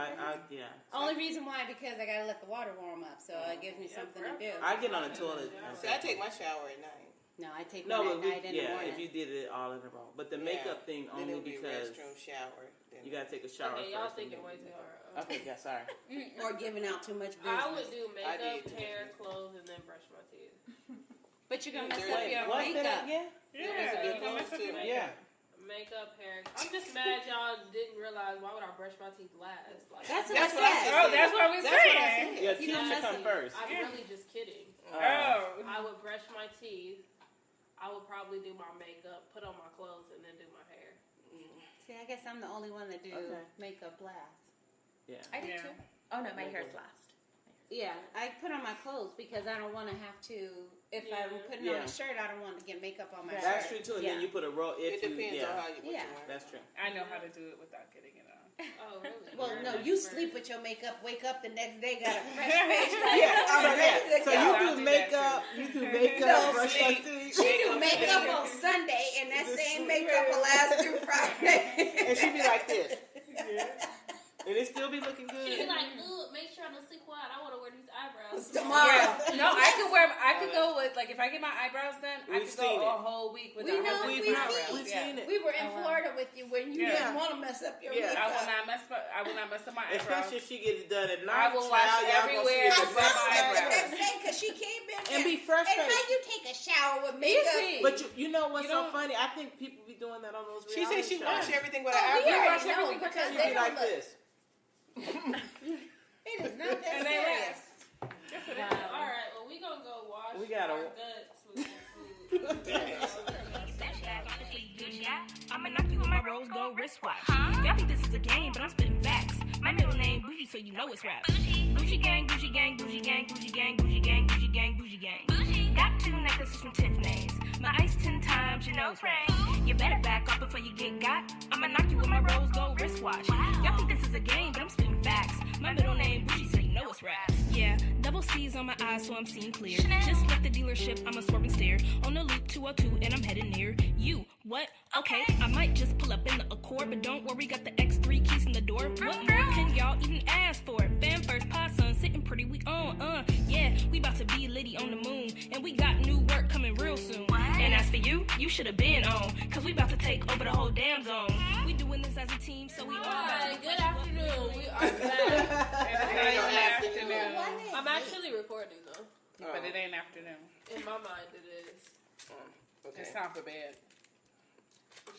yeah. Only reason why, because I gotta let the water warm up, so it gives me something to do. I get on the toilet. See, I take my shower at night. No, I take No, one but at night in the morning. if you did it all in a row. But the makeup thing Then only it'll be because restroom, shower. Then you gotta take a shower Okay, y'all first. thinking way too hard. Okay, yeah, sorry. Or giving out too much business. I would do I makeup, did. hair, clothes, and then brush my teeth. But you're gonna mess Wait, up your What's makeup. that again? that's a good you know, clothes too. Yeah. Makeup, hair. I'm just mad y'all didn't realize why would I brush my teeth last? Like, That's what That's I what I said. said. Oh, that's what we That's what I saying. said. Your You teeth know, should come first. I'm really just kidding. Oh. I would brush my teeth. I would probably do my makeup, put on my clothes, and then do my hair. See, I guess I'm the only one that do Okay. makeup last. Yeah. I did Yeah. too. Oh no, my hair's last. Yeah, I put on my clothes because I don't want to have to If I'm putting on a shirt, I don't want to get makeup on my shirt. That's true too. And then you put a roll. It depends on how you. That's true. I know how to do it without getting it on. Oh, really? Well, no, you sleep with your makeup, wake up the next day, got a fresh face. So you do makeup, brush your teeth. She do makeup on Sunday, and that same makeup will last through Friday. And she be like this. And it still be looking good. She be like, ooh, make sure I don't see quiet. I want to wear these eyebrows tomorrow. Yeah. No, I could go with, like, if I get my eyebrows done, I could go a whole week without having we've eyebrows. We've seen it. We were in Florida with you when you didn't want to mess up your makeup. I will not mess up my eyebrows. Especially if she gets it done at night. I will wash everywhere but my eyebrows. Because she came in and be fresh. And how you take a shower with makeup? But you know what's so funny? I think people be doing that on those reality shows. She said she washed everything with her eyebrows. eyebrows. No, because they be like this. It is not that serious. Alright, well, we gonna go wash our guts with some food. I'ma knock you with my rose gold wristwatch. Y'all think this is a game, but I'm spitting facts. My middle name Bougie, so you know it's rap. Bougie gang, bougie gang, bougie gang, bougie gang, bougie gang, bougie gang, bougie gang. Got 2 necklaces from Tiffany's. My ice 10 times, you know it's rain. You better back up before you get got. I'ma knock you with my rose gold wristwatch. Y'all think this is a game, but I'm spitting facts. My middle name Bougie, so you know it's rap. Yeah, double C's on my eyes, so I'm seeing clear. Just left the dealership, I'm a swerving stare. On the loop 202, and I'm heading near you. What? Okay, I might just pull up in the Accord, but don't worry, got the X3 keys in the door. What more can y'all even ask for? Fan first, pie son, sitting pretty, we on, yeah, we about to be litty on the moon, and we got new work coming real soon. And as for you, you should have been on, cause we about to take over the whole damn zone. We doing this as a team, so we all about to good afternoon. We are back. I'm actually recording though. But it ain't afternoon. In my mind, it is. Okay. It's time for bed.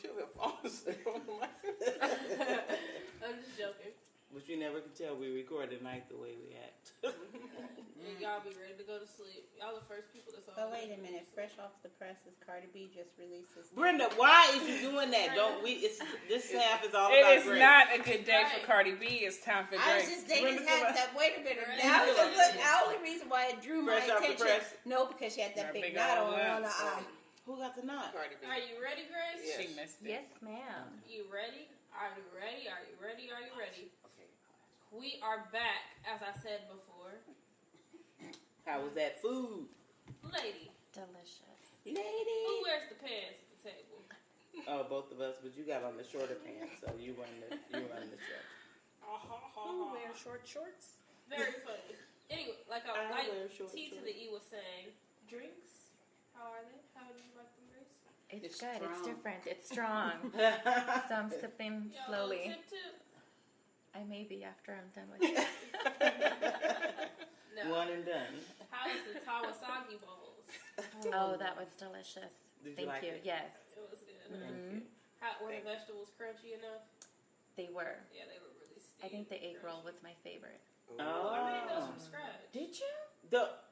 She'll have fallen asleep on the mic. I'm just joking. But you never can tell we record at night the way we act. And y'all be ready to go to sleep. Y'all the first people that's on. Oh, wait a minute. Fresh off the presses, Cardi B just released this. Brenda, why is you doing that? Don't we? This half is all it about is Grace. Not a good day for Cardi B. It's time for Grace. I was just thinking that. Wait a minute. Now the only reason why it drew my attention. No, because she had that big knot on her eye. Who got the knot? Cardi B. Are you ready, Grace? Yes. She missed it. Yes, ma'am. You ready? Are you ready? Are you ready? Are you ready? Okay. We are back, as I said before. How was that food? Lady. Delicious. Lady. Who wears the pants at the table? Oh, both of us, but you got on the shorter pants, so you run the short. Who wears short shorts? Very funny. Anyway, like T to the E was saying, drinks. How are they? How do you like them, Grace? It's good. Strong. It's different. It's strong. So I'm sipping slowly. Tip. I may be after I'm done with it. No. One and done. How is the Tawasagi bowls? Oh, that was delicious. Did Thank like you. it? Yes. It was good. Mm-hmm. Were the vegetables crunchy enough? They were. Yeah, they were really steamy. I think the egg roll was my favorite. Oh. I made those from scratch. Did you?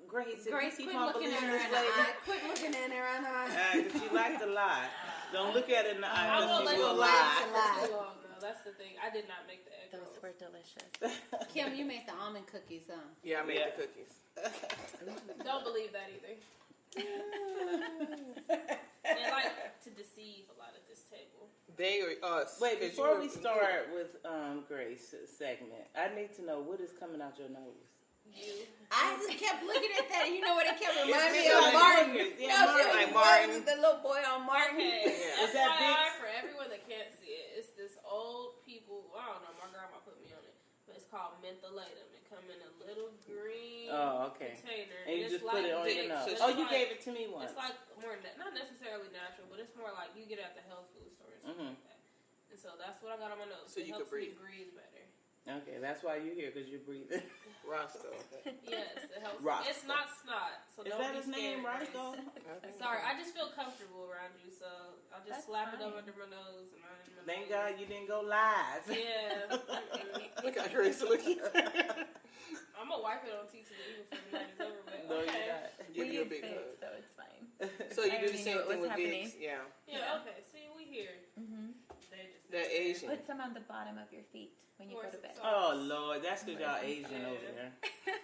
Grace, quit looking at her in the eye. Quit looking at her in the eye. Because she likes to lie. Don't look at it in the eye. I won't let you will you lie. too long, though. That's the thing. I did not make the egg Those rolls. were delicious. Kim, you made the almond cookies, huh? Yeah, I made the cookies. Don't believe that either. They like to deceive a lot at this table. They or us. Wait, before we start with Grace's segment, I need to know what is coming out your nose. I just kept looking at that, and you know what? It kept reminding me like of Martin. Yeah, like Martin. The little boy on Martin. Okay. Is that big? For everyone that can't see it, it's this old people. I don't know. My grandma put me on it, but it's called mentholatum. It come in a little green container, and you it's just put it on your nose. So you gave it to me once. It's like more not necessarily natural, but it's more like you get it at the health food store and stuff like that. And so that's what I got on my nose. So it you helps could breathe. me breathe better. Okay, that's why you're here, because you're breathing. Roscoe. Yes, it helps. Roscoe. It's not snot, so is don't that be his name, scared, Roscoe? Sorry, I just feel comfortable around you, so I'll just slap it up under my nose. And Thank God you didn't go live. Yeah. Look at Grace looking. I'm going to wipe it on T to the E before the night is over, but No, okay. you're not. Give you a big hug. So it's fine. So you do the same thing with Vicks. Yeah, okay. See, we here. Mm-hmm. They just that age position. Put some on the bottom of your feet when you go to bed. Oh Lord, that's because y'all Asian over there.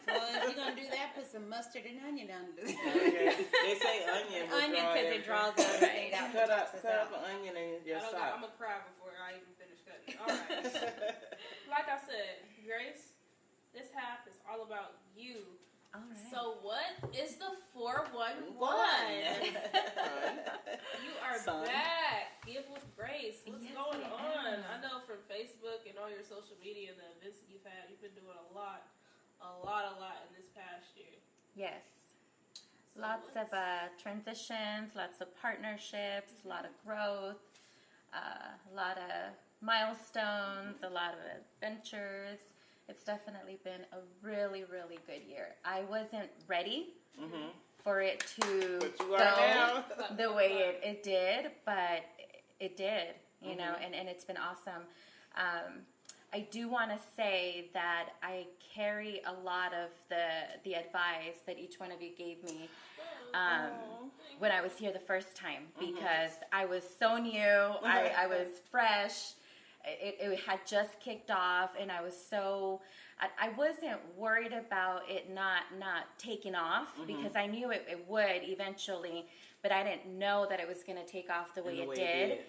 Well, if you're gonna do that, put some mustard and onion on it. Okay. They say onion. Because it draws everything out. Cut up an onion in your sock. I'm gonna cry before I even finish cutting. All right. Like I said, Grace, this half is all about you. All right. So what is the 411? You are back. Give with Grace. What's going on? I know from Facebook and all your social media, the events that you've had, you've been doing a lot in this past year. Yes. So Lots of transitions, lots of partnerships, a lot of growth, a lot of milestones, a lot of adventures. It's definitely been a really, really good year. I wasn't ready for it to go the way it did, but it did, you know, and it's been awesome. I do want to say that I carry a lot of the advice that each one of you gave me when I was here the first time, because I was so new, I was fresh. It had just kicked off, and I was I wasn't worried about it not taking off, because I knew it would eventually, but I didn't know that it was going to take off the way it did.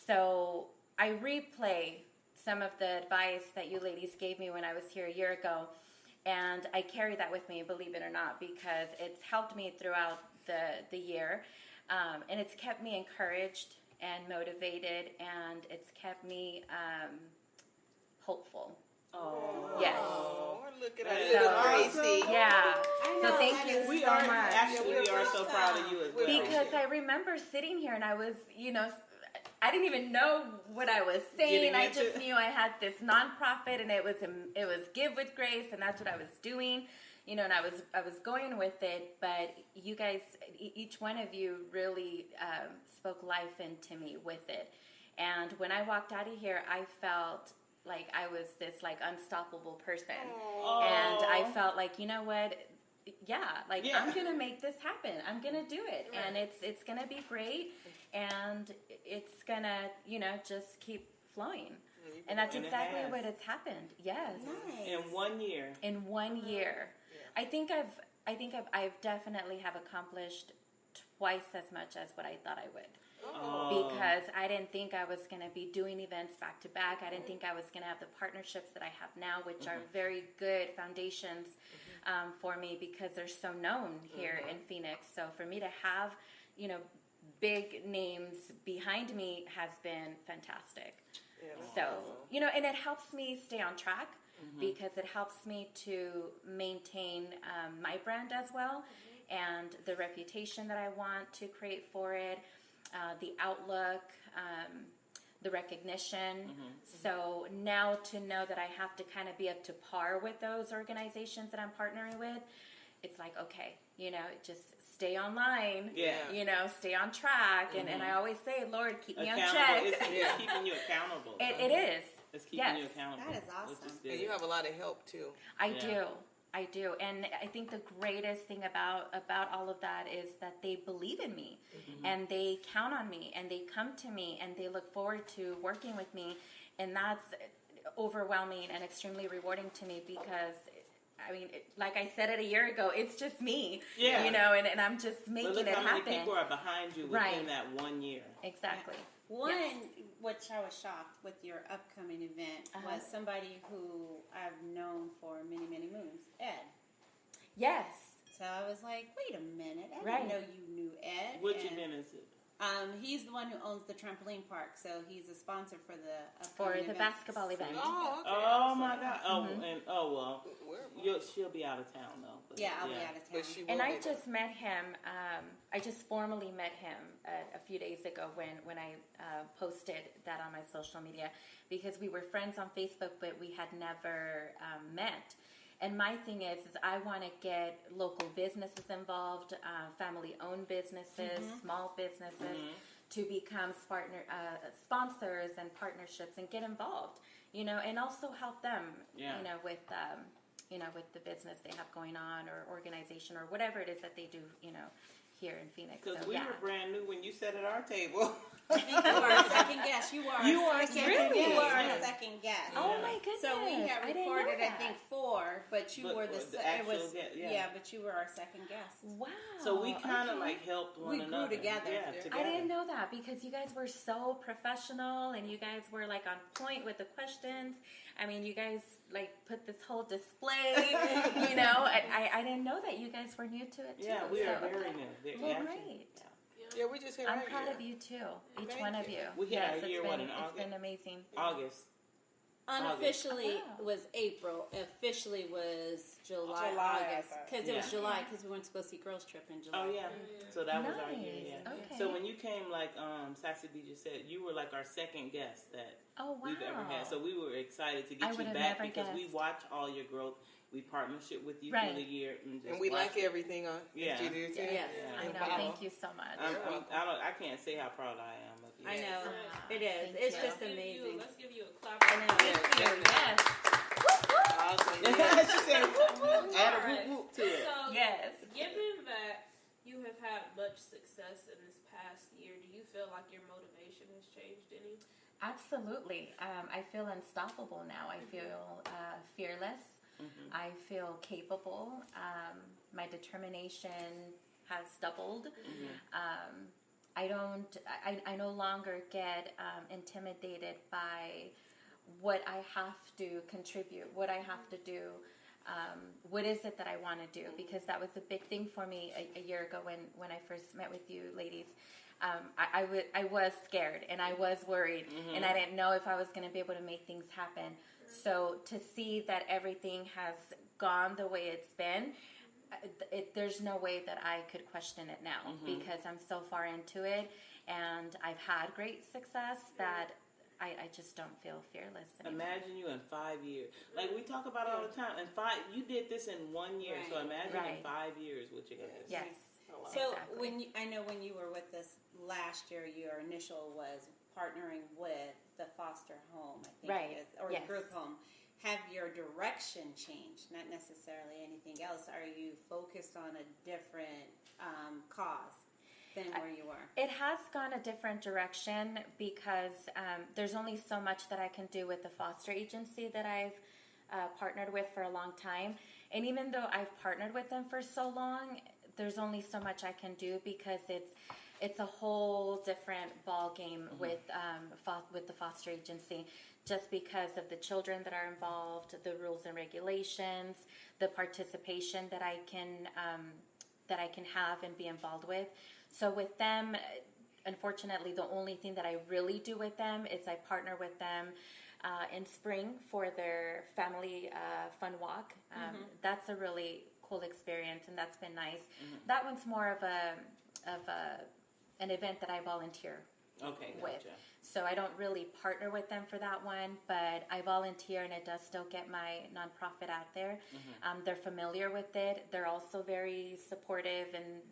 So I replay some of the advice that you ladies gave me when I was here a year ago, and I carry that with me, believe it or not, because it's helped me throughout the year, and it's kept me encouraged and motivated, and it's kept me hopeful. Oh. Yes. Look at us, Gracie. Yeah. So thank you so much. Actually, we are so proud of you as well. Because I remember sitting here and I was, you know, I didn't even know what I was saying. I just knew I had this nonprofit, and it was Give with Grace, and that's what I was doing. You know, and I was going with it, but you guys, each one of you really spoke life into me with it. And when I walked out of here, I felt like I was this like unstoppable person. And I felt like, you know what? I'm going to make this happen. I'm going to do it. Right. And it's going to be great. And it's going to, you know, just keep flowing. And that's exactly what has happened. Yes. Nice. In 1 year. In 1 year. I think I've definitely have accomplished twice as much as what I thought I would. Because I didn't think I was going to be doing events back to back. I didn't think I was going to have the partnerships that I have now, which are very good foundations for me, because they're so known here in Phoenix. So for me to have, you know, big names behind me has been fantastic. So, you know, and it helps me stay on track, because it helps me to maintain my brand as well, and the reputation that I want to create for it. The outlook, the recognition. So now to know that I have to kind of be up to par with those organizations that I'm partnering with, it's like, okay, you know, just stay online, you know, stay on track. And I always say, Lord, keep me on check. It's keeping you accountable. It is. It's keeping you accountable. That is awesome. And you have a lot of help, too. I do, and I think the greatest thing about all of that is that they believe in me, and they count on me, and they come to me, and they look forward to working with me, and that's overwhelming and extremely rewarding to me, because I mean, like I said it a year ago, it's just me, you know, and I'm just making it happen. How many people are behind you within that 1 year? Exactly. Which I was shocked with your upcoming event, was somebody who I've known for many, many moons, Ed. Yes. So I was like, wait a minute, I didn't know you knew Ed. Which event is it? He's the one who owns the trampoline park, so he's a sponsor for the basketball event. Oh my God! She'll be out of town though. But I'll be out of town. And I just met him. I just formally met him a few days ago when I posted that on my social media, because we were friends on Facebook, but we had never met. And my thing is I want to get local businesses involved, family-owned businesses, small businesses, to become sponsors and partnerships and get involved, you know, and also help them, you know, with the business they have going on, or organization, or whatever it is that they do, you know, here in Phoenix. Because we were brand new when you sat at our table. I think second guest. You are. You our are second really? guest. You are Yeah. our second guest. Oh my goodness! So we have I didn't know recorded, I that. think, 4, but you But were the it actual was guest, yeah. yeah. But you were our second guest. Wow. So we kind of okay. like helped one We grew another. together. Yeah, I together. I didn't know that because you guys were so professional and you guys were like on point with the questions. I mean, you guys like put this whole display, you know. And I didn't know that you guys were new to it too. Yeah, we are so, very okay. new. Well, actually, great. Yeah, we just hit I'm our proud year. of you too. Each Thank one you. of you. We hit yes, our it's year been, one in it's August. been amazing. August. Unofficially Oh, wow. was April. Officially was July, July, August. I thought. Because it was Yeah. July because we went to go see Girls Trip in July. Oh yeah. So that was our year. Nice. Yeah. Okay. So when you came, like Sassy B just said, you were like our second guest that Oh wow. we've ever had. So we were excited to I get you would have back never because we guessed. watch all your growth. We partnership with you Right. through the year, and, just And we watch like everything on Yeah. you do too. Yes. Yeah. I And know. follow. Thank you so much. I can't say how proud I am of you. I know. Ah, It is. thank It's you. just amazing. Let's give you a clap. I know. Yeah, definitely. Yes. Awesome. Yeah. She said, Add a Alright. whoop whoop to it. So, Yes. given that you have had much success in this past year, do you feel like your motivation has changed any? Absolutely. I feel unstoppable now. I feel fearless. I feel capable. My determination has doubled. I no longer get intimidated by what I have to contribute, what I have to do. What is it that I want to do? Because that was a big thing for me a year ago when I first met with you ladies. I was scared and I was worried and I didn't know if I was going to be able to make things happen. So to see that everything has gone the way it's been, there's no way that I could question it now because I'm so far into it and I've had great success that I just don't feel fearless anymore. Imagine you in 5 years. Like we talk about all the time. You did this in 1 year. So imagine in 5 years what you're gonna do. Yes. So Exactly. I know when you were with us last year, your initial was partnering with the foster home, I think Right. it is, or Yes. the group home. Have your direction changed? Not necessarily anything else. Are you focused on a different cause than where you were? It has gone a different direction because there's only so much that I can do with the foster agency that I've partnered with for a long time. And even though I've partnered with them for so long, there's only so much I can do because it's a whole different ball game with the foster agency, just because of the children that are involved, the rules and regulations, the participation that I can have and be involved with. So with them, unfortunately, the only thing that I really do with them is I partner with them in spring for their family fun walk. That's a really cool experience, and that's been nice. That one's more of an event that I volunteer with. Gotcha. So I don't really partner with them for that one, but I volunteer, and it does still get my nonprofit out there. They're familiar with it. They're also very supportive, and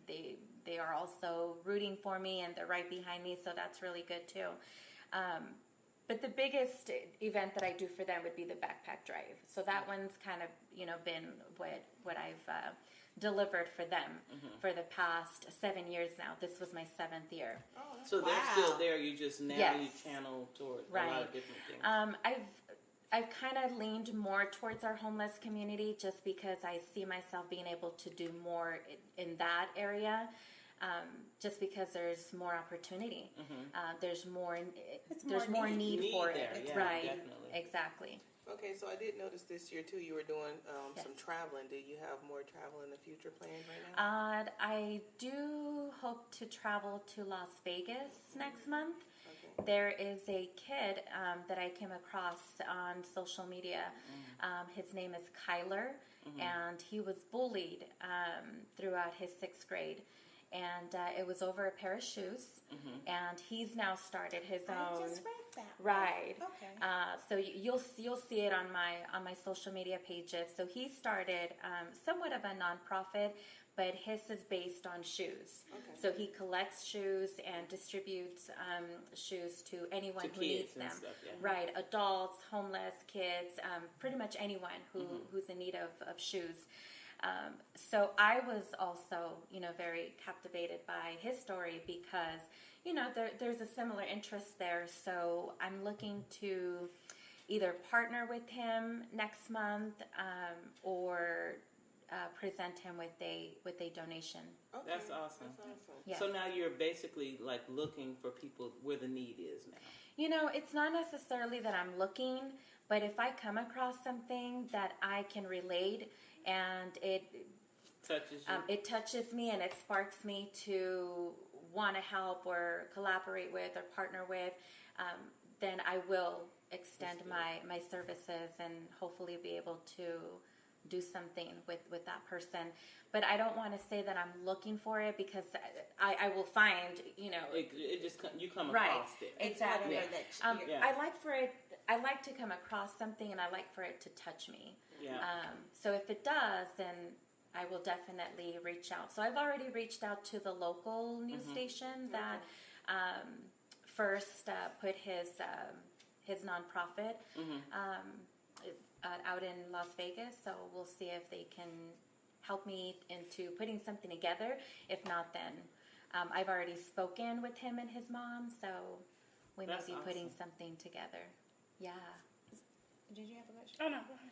they are also rooting for me, and they're right behind me, so that's really good too. But the biggest event that I do for them would be the backpack drive. So that one's kind of, been what I've delivered for them for the past 7 years now. This was my 7th year. So they're still there. You just now you channel towards a lot of different things. I've kind of leaned more towards our homeless community just because I see myself being able to do more in that area. Just because there's more opportunity, there's more need for it. There. Yeah, right? definitely. Exactly. Okay, so I did notice this year too. You were doing some Yes. traveling. Do you have more travel in the future planned right now? I do hope to travel to Las Vegas next month. Okay. There is a kid that I came across on social media. His name is Kyler, and he was bullied throughout his 6th grade. And it was over a pair of shoes, and he's now started his own. I just read that. Right. Okay. So you'll see it on my social media pages. So he started somewhat of a nonprofit, but his is based on shoes. Okay. So he collects shoes and distributes shoes to anyone who needs them. Stuff, yeah. Right, adults, homeless, kids, pretty much anyone who's in need of shoes. So I was also, very captivated by his story because, there's a similar interest there. So I'm looking to either partner with him next month or present him with a donation. Okay. That's awesome. Yes. So now you're basically like looking for people where the need is now. It's not necessarily that I'm looking, but if I come across something that I can relate and it touches me and it sparks me to want to help or collaborate with or partner with, then I will extend my services and hopefully be able to do something with that person. But I don't want to say that I'm looking for it because I will find, it just you come right, across it. Exactly. Yeah. I like to come across something and I like for it to touch me. Yeah. So if it does, then I will definitely reach out. So I've already reached out to the local news station that first put his nonprofit out in Las Vegas. So we'll see if they can help me into putting something together. If not, then I've already spoken with him and his mom. So we may be putting something together. Yeah. Did you have a question? Oh, no. Go ahead.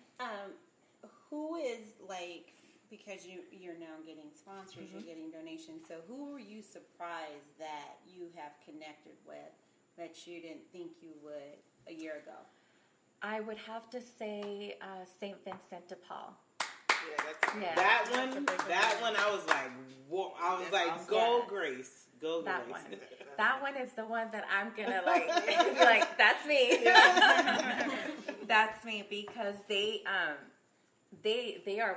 Who is like, because you're now getting sponsors, you're getting donations, so who were you surprised that you have connected with that you didn't think you would a year ago? I would have to say St. Vincent de Paul. Yeah, that one I was like, whoa, go Grace. Go that Grace. One. That one is the one that I'm gonna be like, that's me. That's me, because they are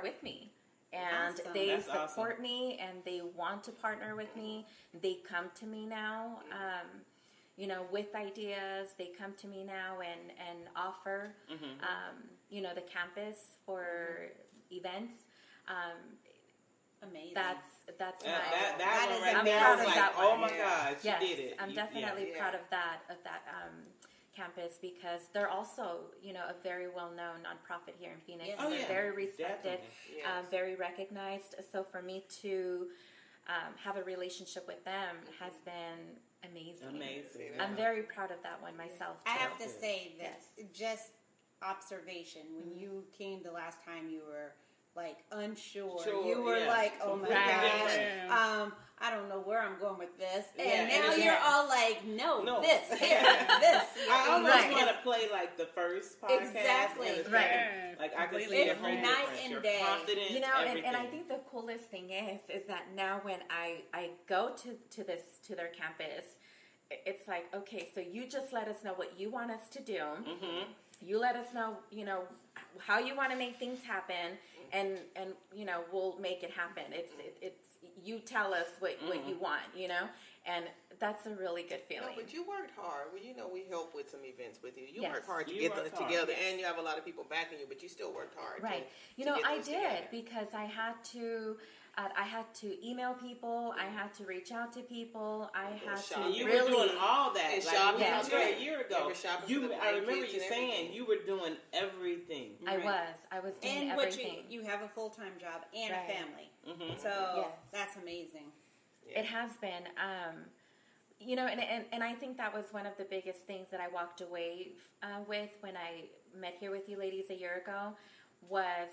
with me. And they support me, and they want to partner with me. They come to me now, with ideas. They come to me now and offer, the campus for events. Amazing. That's that one right I'm there. proud I was of like, that one. oh my gosh, yes, you did it. I'm definitely proud of that campus, because they're also, a very well-known nonprofit here in Phoenix. Yes. They're very respected, Yes. very recognized. So for me to have a relationship with them has been amazing. I'm very proud of that one myself, too. I have to say that just observation, when you came the last time, you were like unsure. You were like, oh my gosh, I don't know where I'm going with this. And now you're all like, no, this, here, this. I almost want to play like the first podcast. Exactly. Like I could see it's night and day. And I think the coolest thing is that now when I go to their campus, it's like, okay, so you just let us know what you want us to do. You let us know, how you want to make things happen, and we'll make it happen. It's you tell us what you want, and that's a really good feeling. No, but you worked hard. Well, we helped with some events with you. You Yes. worked hard to You get them worked hard, together, yes. and you have a lot of people backing you, but you still worked hard. Right. To get I those did, together. because I had to email people. I had to reach out to people. I had to shopping. You really were doing all that. And like shopping, you was there a year ago. You were shopping for the I remember kids you and saying everything. you were doing everything. I was doing And everything. you have a full-time job and Right. a family. So Yes. that's amazing. It has been, and I think that was one of the biggest things that I walked away with when I met here with you ladies a year ago, was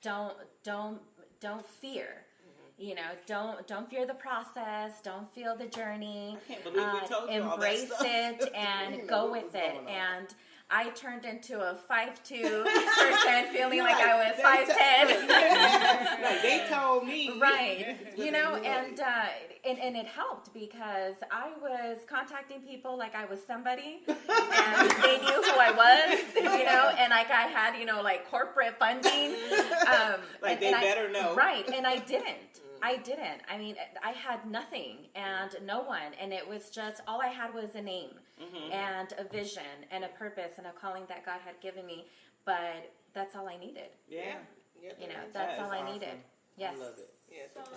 don't fear. Don't fear the process. Don't feel the journey. I can't believe we told you all that Embrace stuff. it and go with it. going on. And I turned into a 5'2" person, feeling like I was 5'10". Like they told me, Right, and it helped, because I was contacting people like I was somebody, and they knew who I was, and like I had, like corporate funding, like they better know, right? And I didn't. I mean, I had nothing and no one, and it was just, all I had was a name and a vision and a purpose and a calling that God had given me, but that's all I needed. Yeah. That's all I awesome. needed. Yes. I love it.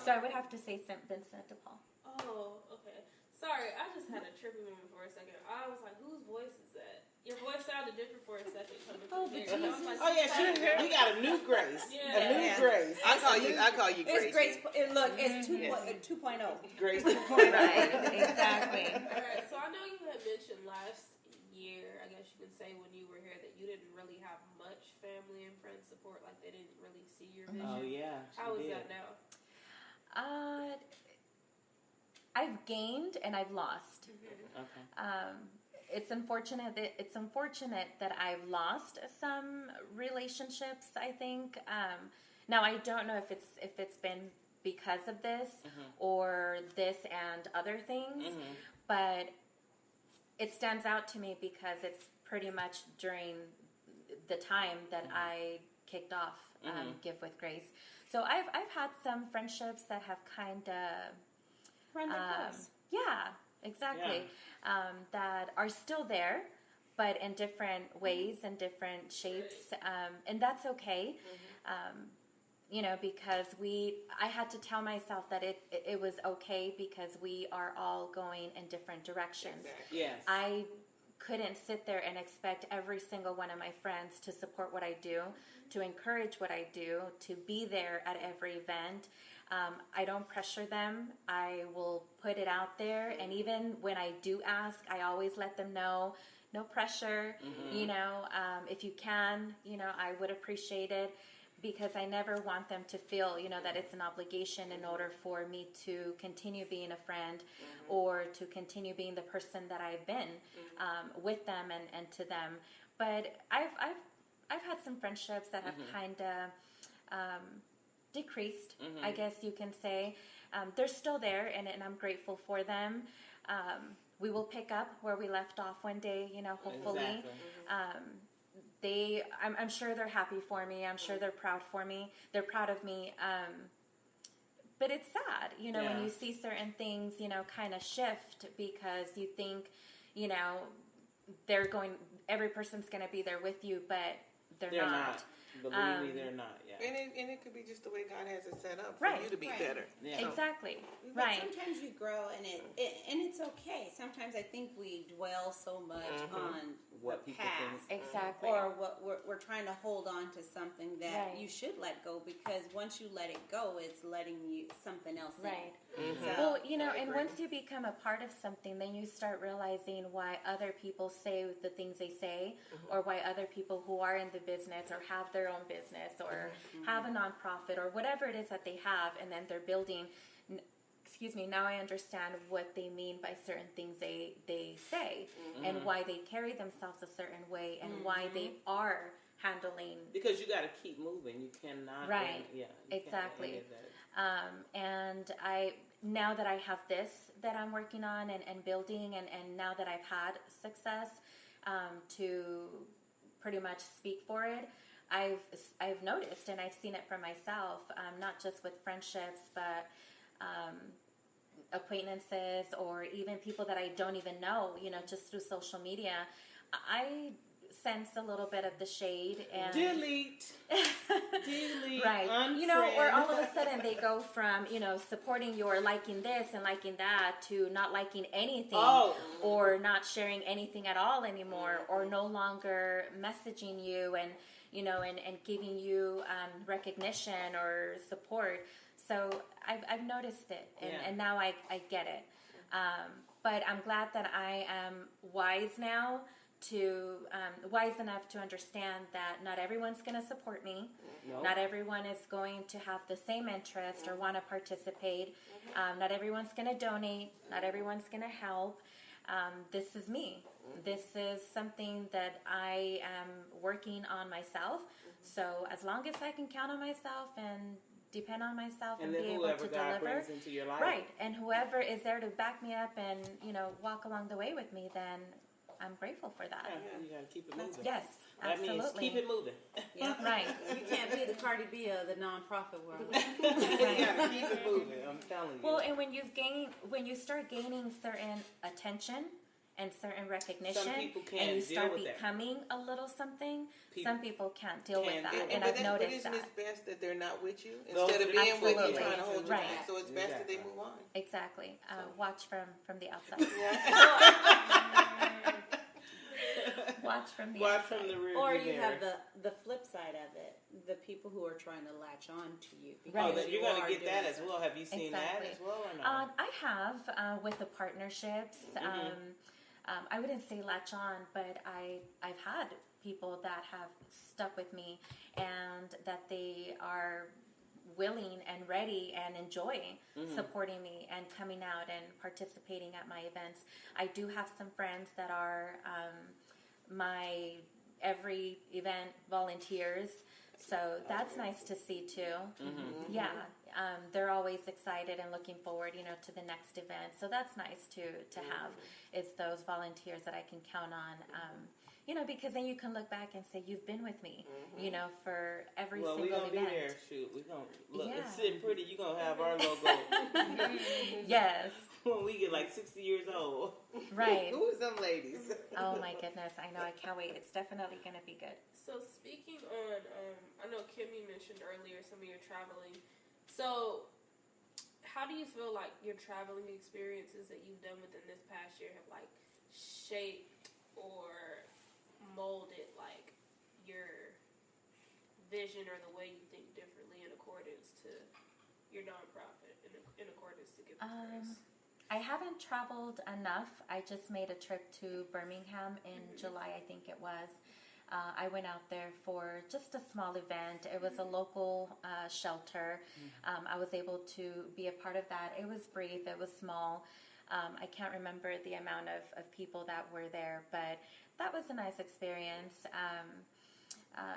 So I would have to say St. Vincent de Paul. Oh, okay. Sorry, I just had a trippy moment for a second. I was like, whose voice is that? Your voice sounded different for a second coming Oh, to but the marriage. I was like, Oh yeah, we got a new Grace. Yeah. A new Grace. I call you Grace. It's Grace. Look, it's 2.0. Grace. Right, exactly. All right, so I know you had mentioned last year, I guess you could say when you were here, that you didn't really have much family and friend support. Like they didn't really see your vision. Oh yeah. How is that now? I've gained and I've lost. Okay. It's unfortunate that I've lost some relationships. I think. Now I don't know if it's been because of this or this and other things, but it stands out to me because it's pretty much during the time that I kicked off Give with Grace. So I've had some friendships that have kind of yeah, exactly. That are still there, but in different ways and different shapes, and that's okay. You know, because I had to tell myself that it was okay because we are all going in different directions. Exactly. Yes. I couldn't sit there and expect every single one of my friends to support what I do, to encourage what I do, to be there at every event. I don't pressure them. I will put it out there. And even when I do ask, I always let them know, no pressure. You know, if you can, you know, I would appreciate it. Because I never want them to feel, you know, that it's an obligation in order for me to continue being a friend or to continue being the person that I've been with them and to them. But I've had some friendships that have kind of decreased, I guess you can say. They're still there, and I'm grateful for them. We will pick up where we left off one day, you know, hopefully. Exactly. I'm sure they're happy for me. I'm sure they're proud for me. They're proud of me. But it's sad, you know, when you see certain things, you know, kind of shift because you think, you know, every person's going to be there with you, but they're not. Believe me, they're not. Yeah. And it could be just the way God has it set up for Right. you to be Right. better. Yeah. Exactly. But Right. sometimes you grow, and and it's okay. Sometimes I think we dwell so much on What the people past, think. Exactly. or what we're trying to hold on to something that Right. you should let go, because once you let it go, it's letting you something else Right. in. So, Well, you know, I and agree. once you become a part of something, then you start realizing why other people say the things they say, or why other people who are in the business or have their own business or have a nonprofit or whatever it is that they have, and then they're building. Excuse me, now I understand what they mean by certain things they say and why they carry themselves a certain way and why they are handling. Because you got to keep moving. You cannot. Right. Yeah. Exactly. And now that I have this that I'm working on and building, and now that I've had success to pretty much speak for it, I've noticed and I've seen it for myself, not just with friendships, but acquaintances or even people that I don't even know, you know, just through social media. I sense a little bit of the shade and Delete. right, Unfriend. you know, or all of a sudden they go from, you know, supporting you or liking this and liking that to not liking anything or not sharing anything at all anymore, or no longer messaging you and, you know, and giving you recognition or support. So I've noticed it, and now I get it. But I'm glad that I am wise now wise enough to understand that not everyone's going to support me. Nope. Not everyone is going to have the same interest or want to participate. Not everyone's going to donate. Not everyone's going to help. This is me. This is something that I am working on myself. So as long as I can count on myself and depend on myself and be able to God deliver, brings into your life. right? And whoever is there to back me up and, you know, walk along the way with me, then I'm grateful for that. Yeah, you got to keep it moving. Yes, That absolutely. means keep it moving. yeah. Right. You can't be the Cardi B of the nonprofit world. You got to keep it moving. I'm telling you. Well, and when you start gaining certain attention and certain recognition, Some people and can't you deal start with that. becoming a little something, People some people can't deal with can't that, deal with and that. I've noticed isn't that. it best that they're not with you Those instead are of the being with you Absolutely. trying to hold you Right. back? So it's best that they Exactly. move on. Exactly. Watch from the outside. watch from the Watch outside. from the rear Or view you mirror. have the flip side of it, the people who are trying to latch on to you. Right. Oh, then you're going are to get that doing as well. Have you seen that Exactly. as well or not? I have with the partnerships. I wouldn't say latch on, but I've had people that have stuck with me and that they are willing and ready and enjoy supporting me and coming out and participating at my events. I do have some friends that are my every event volunteers. So that's nice to see too. Yeah, they're always excited and looking forward, to the next event. So that's nice to have. It's those volunteers that I can count on. Because then you can look back and say you've been with me, for every single event. Well, we're gonna be there. Shoot, we're gonna look. Yeah. It's Sitting Pretty. You're gonna have our logo. Yes. When we get like 60 years old. Right. Who is them ladies? Oh my goodness, I know. I can't wait. It's definitely gonna be good. So speaking on, I know Kim, you mentioned earlier some of your traveling. So how do you feel like your traveling experiences that you've done within this past year have like shaped or molded like your vision or the way you think differently in accordance to your nonprofit, in accordance to Give with Grace? I haven't traveled enough. I just made a trip to Birmingham in July, I think it was. I went out there for just a small event. It was a local shelter. I was able to be a part of that. It was brief. It was small. I can't remember the amount of people that were there, but that was a nice experience.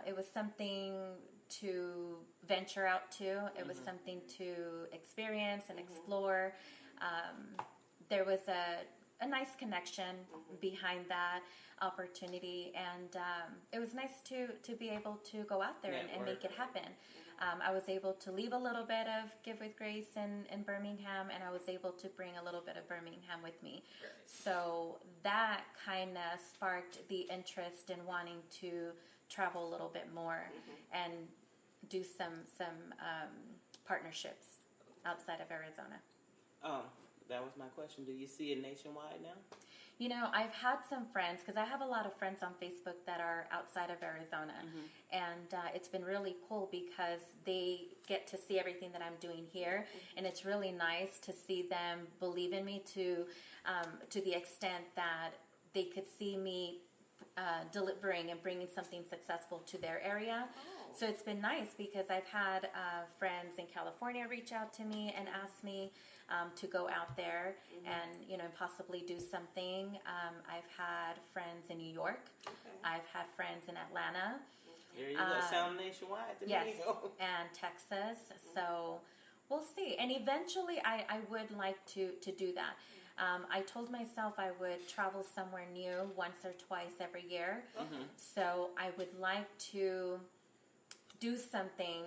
It was something to venture out to. It was something to experience and explore. There was a nice connection behind that opportunity, and it was nice to be able to go out there and make it happen. I was able to leave a little bit of Give with Grace in Birmingham, and I was able to bring a little bit of Birmingham with me. Right. So that kind of sparked the interest in wanting to travel a little bit more and do some partnerships outside of Arizona. That was my question. Do you see it nationwide now? I've had some friends, because I have a lot of friends on Facebook that are outside of Arizona, and it's been really cool because they get to see everything that I'm doing here, and it's really nice to see them believe in me to the extent that they could see me delivering and bringing something successful to their area. So it's been nice because I've had friends in California reach out to me and ask me to go out there and possibly do something. I've had friends in New York. I've had friends in Atlanta. There you go. Sound nationwide to yes, me. and Texas. So we'll see. And eventually, I would like to do that. I told myself I would travel somewhere new once or twice every year. So I would like to do something,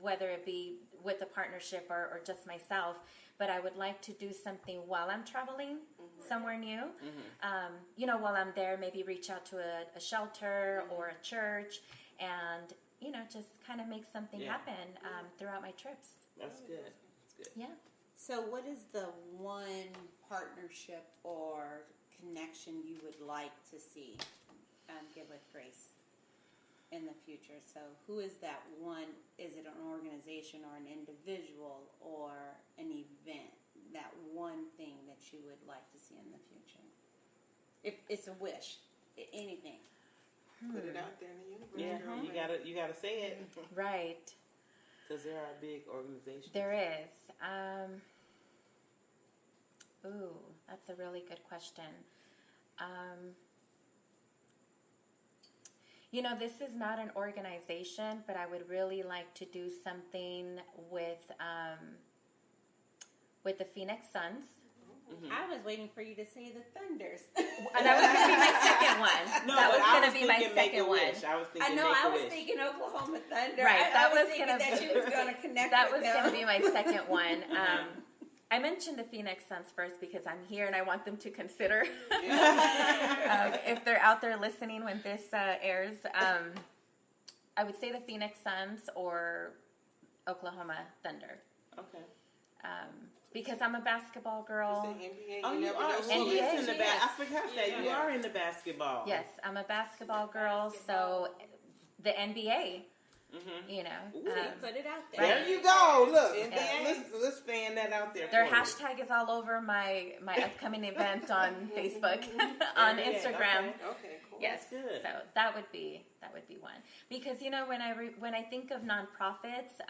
whether it be with a partnership or just myself, but I would like to do something while I'm traveling somewhere new. While I'm there, maybe reach out to a shelter or a church and, just kind of make something happen throughout my trips. That's good. That's good. Yeah. So what is the one partnership or connection you would like to see Give with Grace in the future? So who is that one? Is it an organization or an individual or an event? That one thing that you would like to see in the future? If it's a wish, anything. Put it out there in the universe. Yeah, you gotta say it. Right. Because there are big organizations. There is. That's a really good question. This is not an organization, but I would really like to do something with the Phoenix Suns. I was waiting for you to say the Thunders. And that was going to be my second one. No, that was I going to be my second one. I was thinking I was thinking Oklahoma Thunder. Right, I was thinking that she was going to connect that with was going to be my second one. I mentioned the Phoenix Suns first because I'm here and I want them to consider if they're out there listening when this airs. I would say the Phoenix Suns or Oklahoma Thunder. Okay. Because I'm a basketball girl. NBA, Oh, you never are. know She who is NBA? in the I forgot that you are in the basketball. Yes, I'm a basketball girl. So the NBA, you know. Put it out there. There you go. Look, let's fan that out there. Their for you. hashtag is all over my upcoming event on Facebook, on Instagram. Okay, cool. Yes, good. so that would be one. Because you know when I think of nonprofits,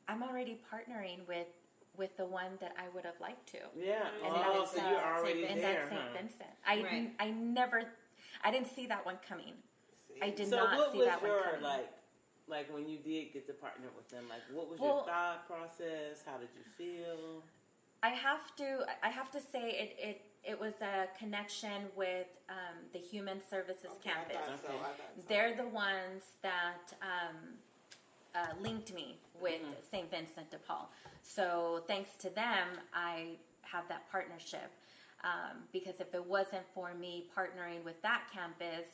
I'm already partnering with the one that I would have liked to. Yeah. And So you're already and there, that's St. huh? Vincent. I didn't see that one coming. I did So not what see was that one your coming. like when you did get to partner with them? Like, what was your thought process? How did you feel? I have to say it was a connection with the Human Services Campus. I thought so. They're the ones that linked me with St. Vincent de Paul. So thanks to them, I have that partnership. Because if it wasn't for me partnering with that campus,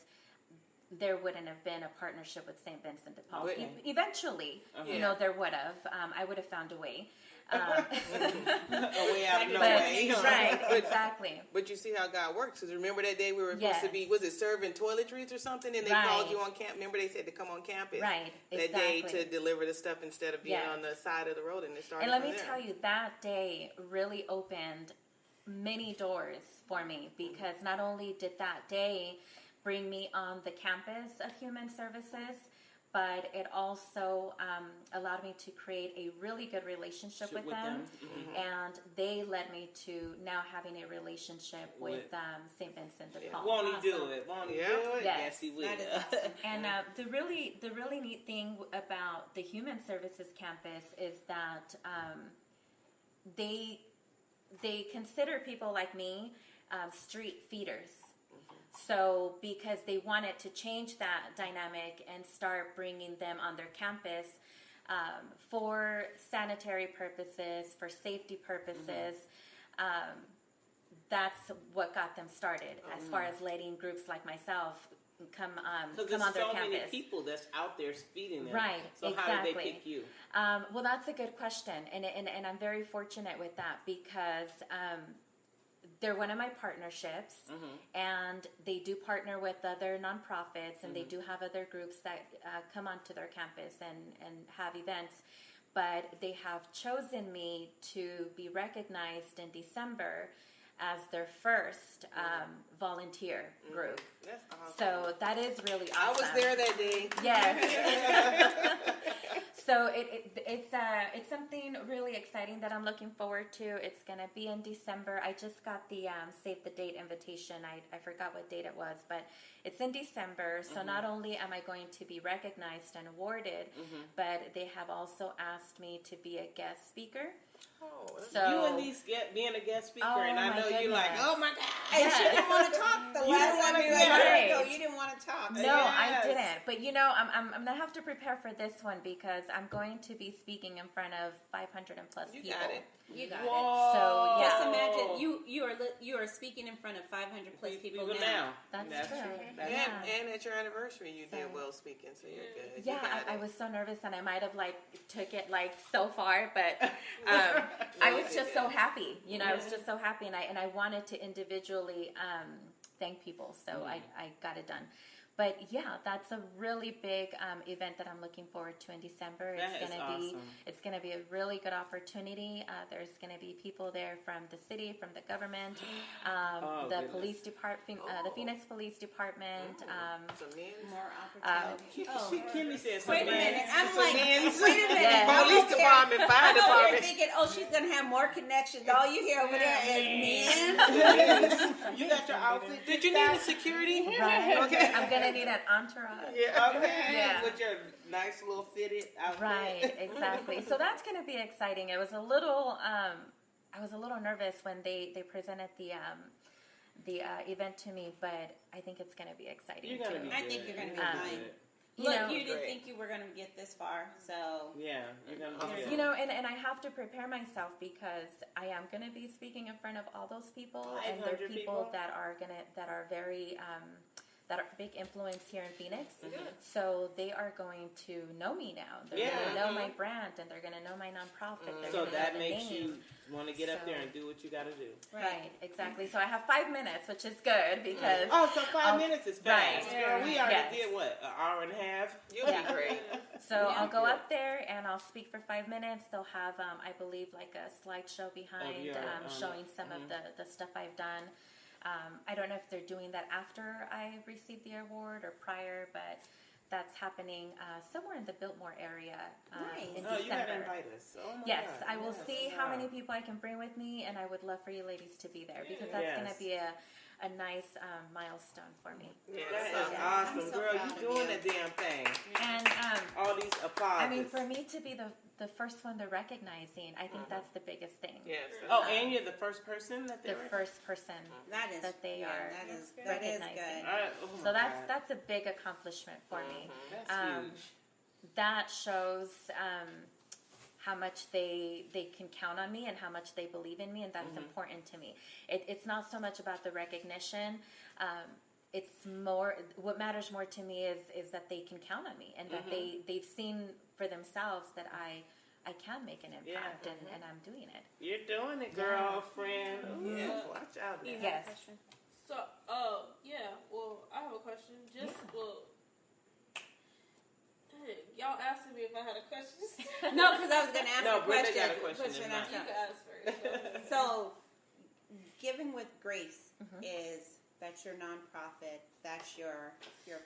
there wouldn't have been a partnership with St. Vincent de Paul. Eventually, you know, there would have. I would have found a way. A way out of no way. Right, exactly. But you see how God works. Because remember that day we were supposed to be, was it serving toiletries or something? And they called you on campus. Remember they said to come on campus that day to deliver the stuff instead of being on the side of the road. And it started And let me tell you, that day really opened many doors for me. Because not only did that day bring me on the campus of Human Services, but it also allowed me to create a really good relationship with them. And they led me to now having a relationship with St. Vincent de Paul. Won't he do it? Won't he do it? Yes, he will. Awesome. And the really neat thing about the Human Services Campus is that they consider people like me street feeders. So because they wanted to change that dynamic and start bringing them on their campus for sanitary purposes, for safety purposes, that's what got them started as far as letting groups like myself come on their campus. Because there's so many people that's out there feeding them. Right, so exactly. how did they pick you? Well, that's a good question. And I'm very fortunate with that because they're one of my partnerships, and they do partner with other nonprofits, and they do have other groups that come onto their campus and have events. But they have chosen me to be recognized in December as their first volunteer group. That's awesome. So that is really awesome. I was there that day. Yes. So it's something really exciting that I'm looking forward to. It's going to be in December. I just got the save the date invitation. I forgot what date it was, but it's in December. So not only am I going to be recognized and awarded, but they have also asked me to be a guest speaker. Oh, so you and these being a guest speaker, and I know you're like, oh my God. And she didn't want to talk the last time you were there. You didn't want to talk. No, I didn't. But you know, I'm gonna have to prepare for this one because I'm going to be speaking in front of 500 and plus people. Got it. You got it. So yeah. Just imagine you are speaking in front of 500 plus people now. That's true. And at your anniversary, you did well speaking, so you're good. Yeah, I was so nervous, and I might have took it so far, but I was just so happy. You know, I was just so happy, and I wanted to individually thank people, so I got it done. But yeah, that's a really big event that I'm looking forward to in December. It's gonna be a really good opportunity. There's gonna be people there from the city, from the government, the police department, the Phoenix Police Department. More opportunity. Kimmy said wait a minute. I'm like, men's. wait a minute. Police department, fire I'm over department. here thinking, she's gonna have more connections. All you hear over there is men. You got your outfit. Did you need a security? Right. Okay. I'm gonna need an entourage. Yeah. Okay. Yeah. With your nice little fitted outfit. Right. Exactly. So that's gonna be exciting. It was a little. I was a little nervous when they presented the event to me, but I think it's gonna be exciting. You're gonna be I think you're gonna be fine. You know, you didn't think you were going to get this far, so... Yeah, you're going to be good. You know, and I have to prepare myself because I am going to be speaking in front of all those people, and they're people that are very that are big influence here in Phoenix. So they are going to know me now. They're going to know my brand, and they're going to know my nonprofit. So that makes you want to get up there and do what you got to do. Right, exactly. So I have 5 minutes, which is good because... so 5 minutes is fast. Right. Girl, we already did, what, an hour and a half? You'll be great. So I'll go up there and I'll speak for 5 minutes. They'll have, I believe, like a slideshow behind showing some of the stuff I've done. I don't know if they're doing that after I receive the award or prior, but that's happening somewhere in the Biltmore area in December. You gotta invite us. Yes, God. I will see how many people I can bring with me, and I would love for you ladies to be there because that's going to be a nice milestone for me. That is awesome, girl. You doing the damn thing. And all these applause. I mean, for me to be the first one they're recognizing, I think that's the biggest thing. Yes. And you're the first person that they're first person that they are recognizing. Good. So that's a big accomplishment for me. That's huge. That shows how much they can count on me and how much they believe in me, and that's important to me. It's not so much about the recognition. It's more, what matters more to me is that they can count on me and that they've seen for themselves that I can make an impact and I'm doing it. You're doing it, girlfriend. Yeah. Watch out now. Yes. So, well, I have a question. Y'all asking me if I had a question? No, because I was going to ask a question. Brenda got a question. You can ask first. So, Giving with Grace that's your nonprofit. That's your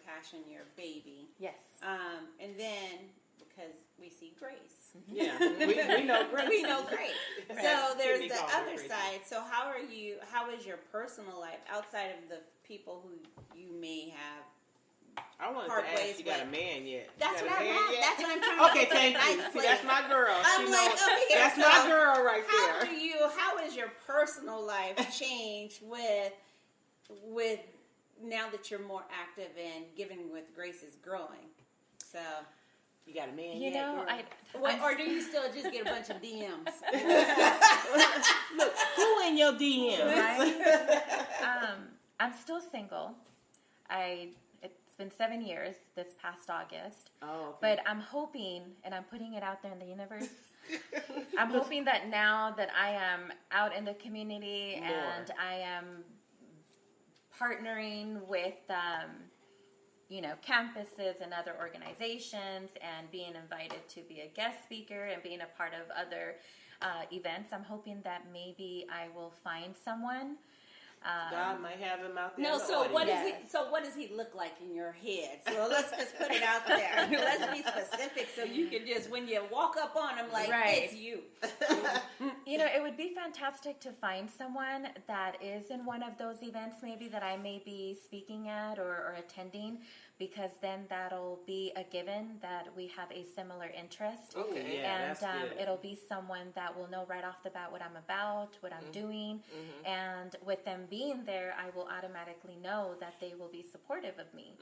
passion, your baby. Yes. And then, because we see Grace. Yeah, we know Grace. We know Grace. So there's the other side. So how is your personal life outside of the people who you may have? I wanted to ask, you got a man yet? That's what I'm trying to Okay, thank you. See, that's my girl. I'm like, okay, that's my girl right there. How has your personal life changed with now that you're more active and Giving with Grace is growing? So you got a man you yet, know, girl? Or do you still just get a bunch of DMs? Look, who in your DMs? Right? I'm still single. It's been 7 years this past August. Oh, okay. But I'm hoping, and I'm putting it out there in the universe, I'm hoping that now that I am out in the community and I am partnering with, campuses and other organizations and being invited to be a guest speaker and being a part of other events, I'm hoping that maybe I will find someone. God might have him out there. No, so what does he look like in your head? So let's just put it out there. Let's be specific so you can just, when you walk up on him, like, it's you. It would be fantastic to find someone that is in one of those events maybe that I may be speaking at or attending, because then that'll be a given that we have a similar interest. Okay, and it'll be someone that will know right off the bat what I'm about, what I'm doing, and with them being there, I will automatically know that they will be supportive of me.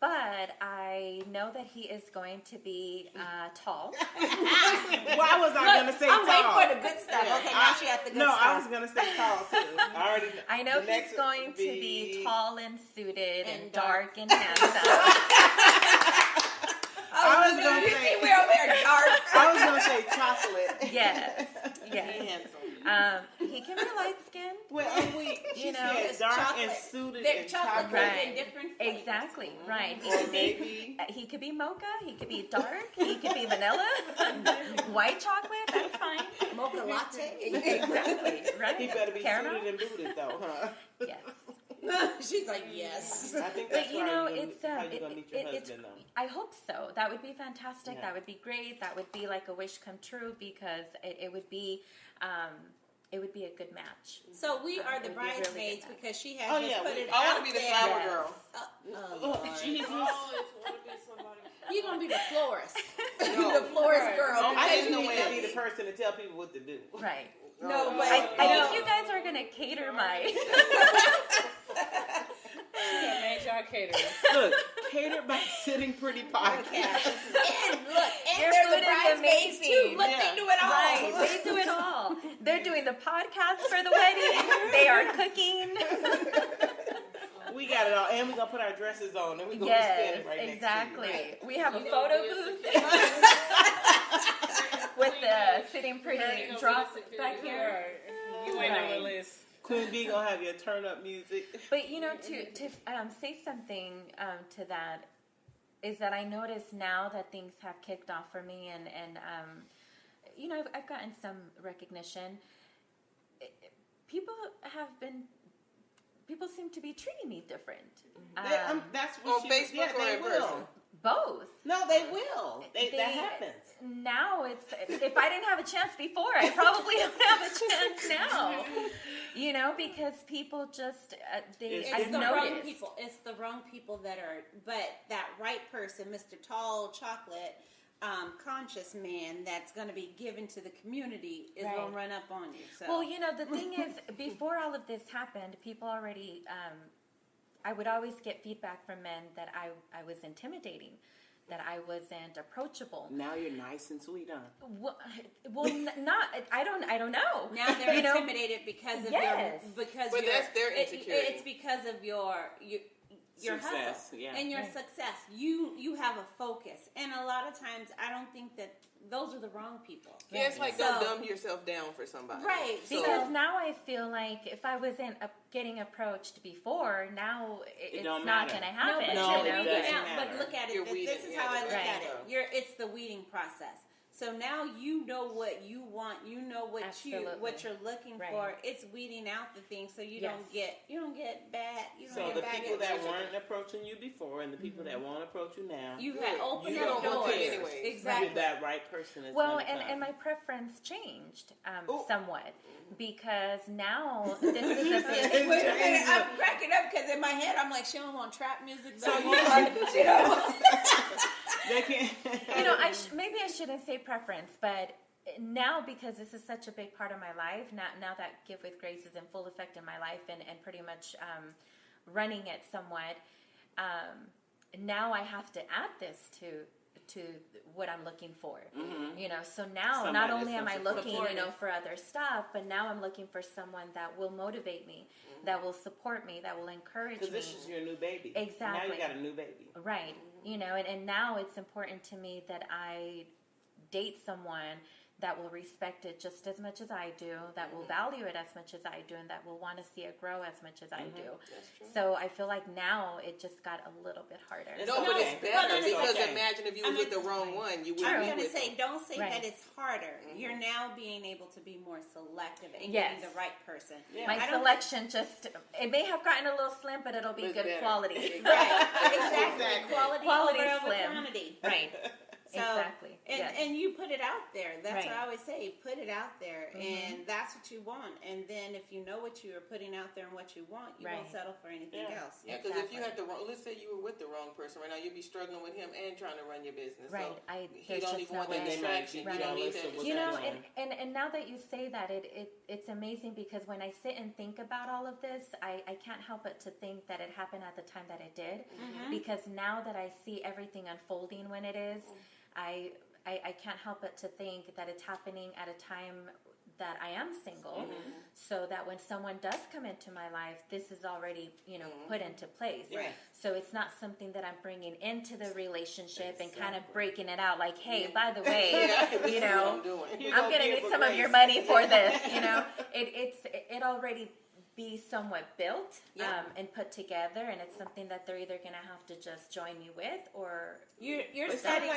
But I know that he is going to be tall. Why was I going to say I'm tall? waiting for the good stuff. Okay, now she has the good stuff. No, I was going to say tall too. I know he's going to be tall and suited and dark and handsome. I was going to say we're over here dark. I was going to say chocolate. Yes. He can be light skinned. Well, she said dark and suited and chocolate. Right. In different flavors. Exactly. Right. He could be mocha. He could be dark. He could be vanilla. White chocolate. That's fine. Mocha latte. Exactly. Right. He better be Caramel? suited and booted though, huh? Yes. She's like, yes. I think that's how you're going to meet your husband, though. I hope so. That would be fantastic. Yeah. That would be great. That would be like a wish come true because it would be a good match. So we are the bridesmaids because she has put it I out want to be the there. flower girl. Jesus. I always want to be somebody. You're going to be the florist. The florist girl. I just need to be the person to tell people what to do. Right. No, but I think you guys are going to cater my... Y'all catering. Look, catered by Sitting Pretty podcast. And look, Your they're food the is bridesmaids amazing. too. Look, they do it all. Right, they do it all. They're doing the podcast for the wedding. They are cooking. We got to and we're gonna put our dresses on, and we're gonna stand it right exactly. next to you. Right. We have a photo booth with the Sitting Pretty drop back here. You ain't on the list. Queen B gonna have your turn up music. But to say something to that is that I notice now that things have kicked off for me, and I've gotten some recognition. People seem to be treating me different. That's what on Facebook or in person. Both. No, they will. That happens. Now if I didn't have a chance before, I probably don't have a chance now. Because people just It's the wrong people. It's the wrong people that are. But that right person, Mr. Tall Chocolate, conscious man that's going to be given to the community is going to run up on you. So. Well, the thing is, before all of this happened, people already. I would always get feedback from men that I was intimidating, that I wasn't approachable. Now you're nice and sweet, huh? Well, not. I don't know. Now they're intimidated because of but that's their insecurity. It's because of your success, hustle and your success. You have a focus, and a lot of times I don't think that those are the wrong people. Yeah, it's like don't dumb yourself down for somebody. Right. Because now I feel like if I wasn't getting approached before, now it's not going to happen. No, but look at it. This is how I look at it. It's the weeding process. So now you know what you want. You know what you're looking for. It's weeding out the things so you don't get bad. So the people that weren't approaching you before and the people that won't approach you now, you have opened up doors. Exactly. You're that right person. And my preference changed somewhat because now this is a thing. I'm cracking up because in my head I'm like, she don't want trap music. So they can't. Maybe I shouldn't say preference, but now because this is such a big part of my life, now that Give with Grace is in full effect in my life and pretty much running it somewhat, now I have to add this to what I'm looking for. So now not only am I looking, for other stuff, but now I'm looking for someone that will motivate me, that will support me, that will encourage me. Because this is your new baby. Exactly. Now you got a new baby. Right. And now it's important to me that I date someone that will respect it just as much as I do, that will value it as much as I do, and that will want to see it grow as much as I do. That's true. So I feel like now it just got a little bit harder. No, but it's better because imagine if you was with the wrong one, you wouldn't be with them. Don't say that it's harder. You're now being able to be more selective and getting the right person. Yeah. My selection it may have gotten a little slim, but it'll be good quality. Right, exactly. Quality over slim. quantity. Right. So, exactly. And you put it out there. That's what I always say. Put it out there. And that's what you want. And then if you know what you are putting out there and what you want, you won't settle for anything else. Yeah, because if you had let's say you were with the wrong person right now, you'd be struggling with him and trying to run your business. Right. So you don't even want that distraction. Right. You don't need to. And now that you say that, it's amazing because when I sit and think about all of this, I can't help but to think that it happened at the time that it did. Because now that I see everything unfolding when it is, I can't help but to think that it's happening at a time that I am single, so that when someone does come into my life, this is already, put into place. Right. So it's not something that I'm bringing into the relationship and kind of breaking it out like, hey, by the way, I'm going to need some of your money for this, it already be somewhat built and put together, and it's something that they're either going to have to just join me with, or you're setting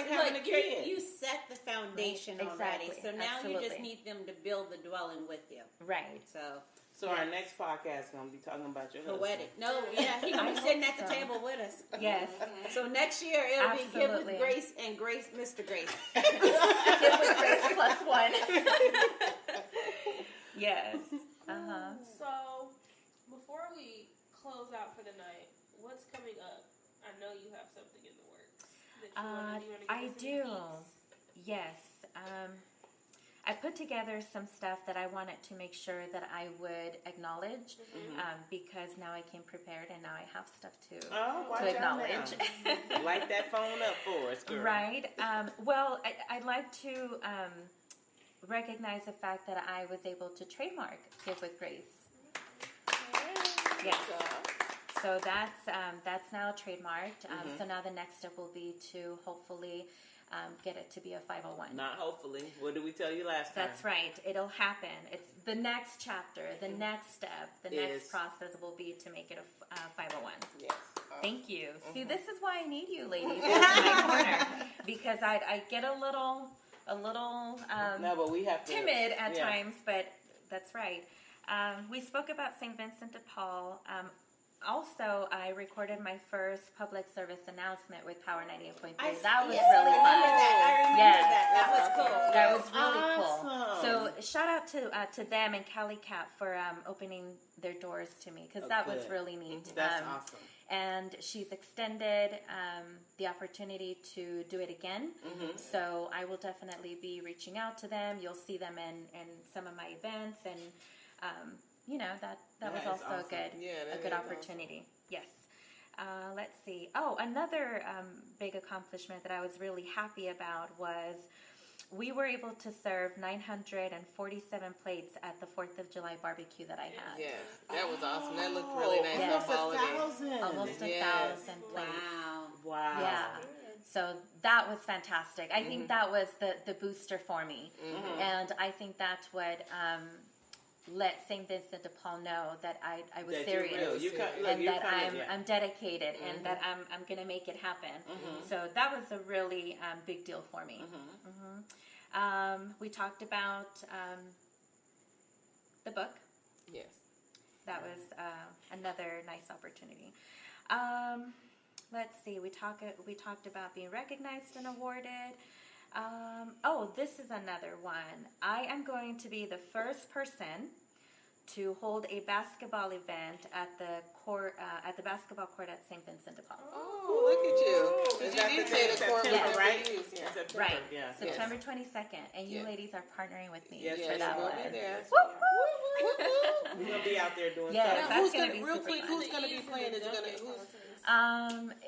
you set the foundation already. So now you just need them to build the dwelling with you. Right. So our next podcast is going to be talking about your poetic. No, he's going to be sitting at the table with us. Yes. So next year it'll be Give with Grace and Grace, Mr. Grace. Give with Grace plus one. Yes. So, before we close out for the night, what's coming up? I know you have something in the works. I do. Yes. I put together some stuff that I wanted to make sure that I would acknowledge because now I came prepared and now I have stuff to acknowledge. Light that phone up for us, girl. Right. Well, I'd like to recognize the fact that I was able to trademark Give with Grace. Yes. So that's now trademarked. So now the next step will be to hopefully get it to be a 501. Not hopefully. What did we tell you last time? That's right. It'll happen. It's the next chapter, the next step, the next process will be to make it a 501. Yes. Thank you. See, this is why I need you, ladies, in my corner, because I get a little no, but we have to, timid at times, but that's right. We spoke about St. Vincent de Paul. Also, I recorded my first public service announcement with Power 98.3. That was really fun. That was cool. That was really cool. So shout out to them and Cali Cat for opening their doors to me, because that was really neat. That's awesome. And she's extended the opportunity to do it again. So I will definitely be reaching out to them. You'll see them in some of my events, and that was also awesome. a good opportunity. Awesome. Yes. Let's see. Oh, another big accomplishment that I was really happy about was we were able to serve 947 plates at the 4th of July barbecue that I had. Yes, that was awesome. That looked really nice. Yes. Almost 1,000 plates. Wow. Yeah. So that was fantastic. I think that was the booster for me. And I think that's what let St. Vincent de Paul know that I was serious and that I'm dedicated and that I'm going to make it happen. So that was a really big deal for me. We talked about the book. Yes. That was another nice opportunity. Let's see. We talked about being recognized and awarded. This is another one. I am going to be the first person to hold a basketball event at the basketball court at St. Vincent de Paul. Oh, look at you! You did say the court, right? Right. Yeah. September 22nd, and you ladies are partnering with me for that one. We're gonna be out there doing something. Who's gonna be who's gonna be playing?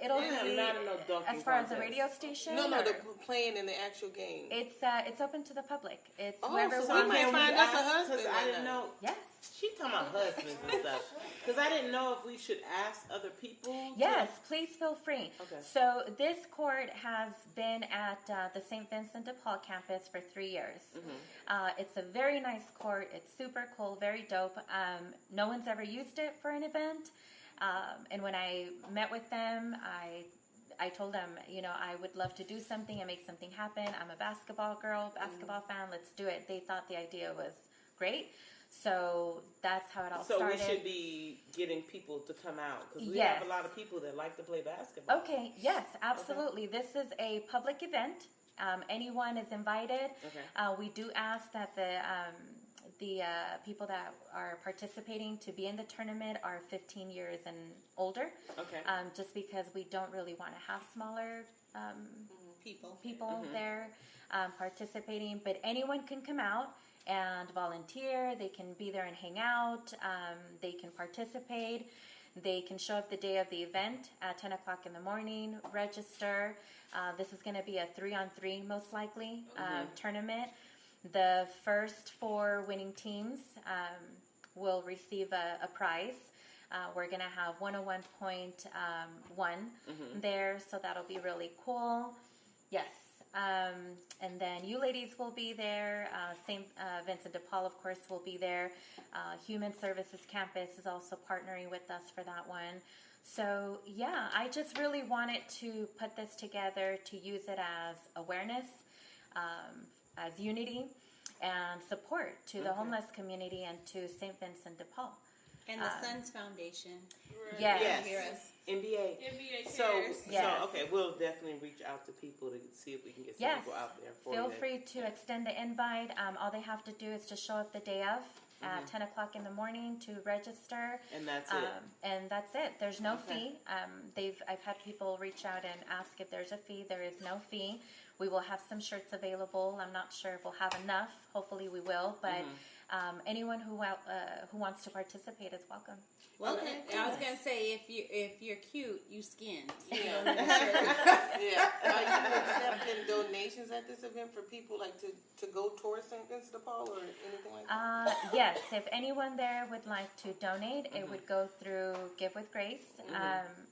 It'll be as far as the radio station. No, the playing in the actual game. It's open to the public. It's whoever so wants. we might find us a husband. I didn't know. Yes. She talking about husbands and stuff. Because I didn't know if we should ask other people. Yes, please feel free. Okay. So this court has been at the St. Vincent de Paul campus for 3 years. It's a very nice court. It's super cool, very dope. No one's ever used it for an event. And when I met with them, I told them, I would love to do something and make something happen. I'm a basketball girl, basketball fan. Let's do it. They thought the idea was great. So that's how it all started. So we should be getting people to come out because we have a lot of people that like to play basketball. Okay, yes, absolutely. Okay. This is a public event. Anyone is invited. Okay. We do ask that the people that are participating to be in the tournament are 15 years and older. Okay. Just because we don't really want to have smaller people there participating, but anyone can come out and volunteer. They can be there and hang out. They can participate. They can show up the day of the event at 10 o'clock in the morning, register. This is going to be a 3-on-3 most likely tournament. The first 4 winning teams will receive a prize. We're going to have 101.1 there, so that'll be really cool. Yes. And then you ladies will be there. St. Vincent de Paul, of course, will be there. Human Services Campus is also partnering with us for that one. So, yeah, I just really wanted to put this together to use it as awareness, as unity, and support to the homeless community and to St. Vincent de Paul. And the Sons Foundation. Yes. NBA. So okay, we'll definitely reach out to people to see if we can get some people out there. Feel free to extend the invite. All they have to do is just show up the day of at 10 o'clock in the morning to register. And that's it. And that's it. There's no fee. I've had people reach out and ask if there's a fee. There is no fee. We will have some shirts available. I'm not sure if we'll have enough. Hopefully we will. But anyone who wants to participate is welcome. Well, I was gonna say if you're cute, you skin. Yeah. Are you accepting donations at this event for people like to go towards St. Vincent de Paul or anything like that? Yes, if anyone there would like to donate, it would go through Give with Grace,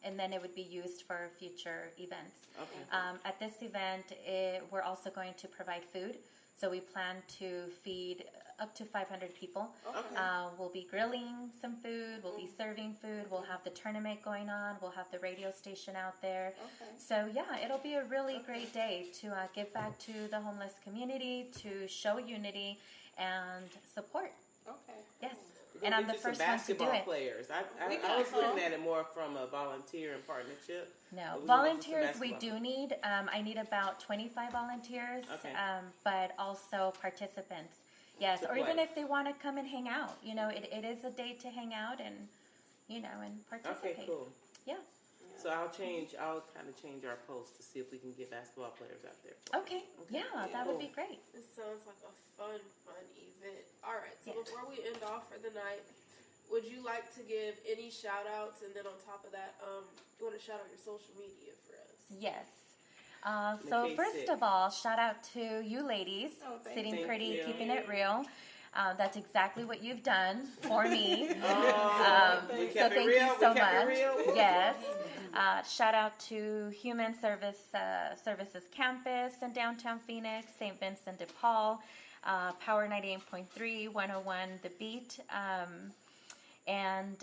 and then it would be used for future events. Okay. At this event, we're also going to provide food. So we plan to feed up to 500 people. Okay. We'll be grilling some food. We'll be serving food. We'll have the tournament going on. We'll have the radio station out there. Okay. So yeah, it'll be a really great day to give back to the homeless community, to show unity and support. Okay. Yes. And I'm the first one to do it. Players. I was looking at it more from a volunteer and partnership. No, volunteers we do need. I need about 25 volunteers, but also participants. Yes, or even if they want to come and hang out. You know, it is a day to hang out and, and participate. Okay, cool. Yeah. So I'll kind of change our post to see if we can get basketball players out there. Okay. Yeah, that would be great. This sounds like a fun event. All right, so before we end off for the night, would you like to give any shout outs? And then on top of that, you want to shout out your social media for us? Yes. So first of all, shout out to you ladies, Sitting Pretty, Keeping It Real. That's exactly what you've done for me. So thank you so much. Yes. Shout out to Human Services Campus in downtown Phoenix, St. Vincent de Paul, Power 98.3, 101 The Beat, and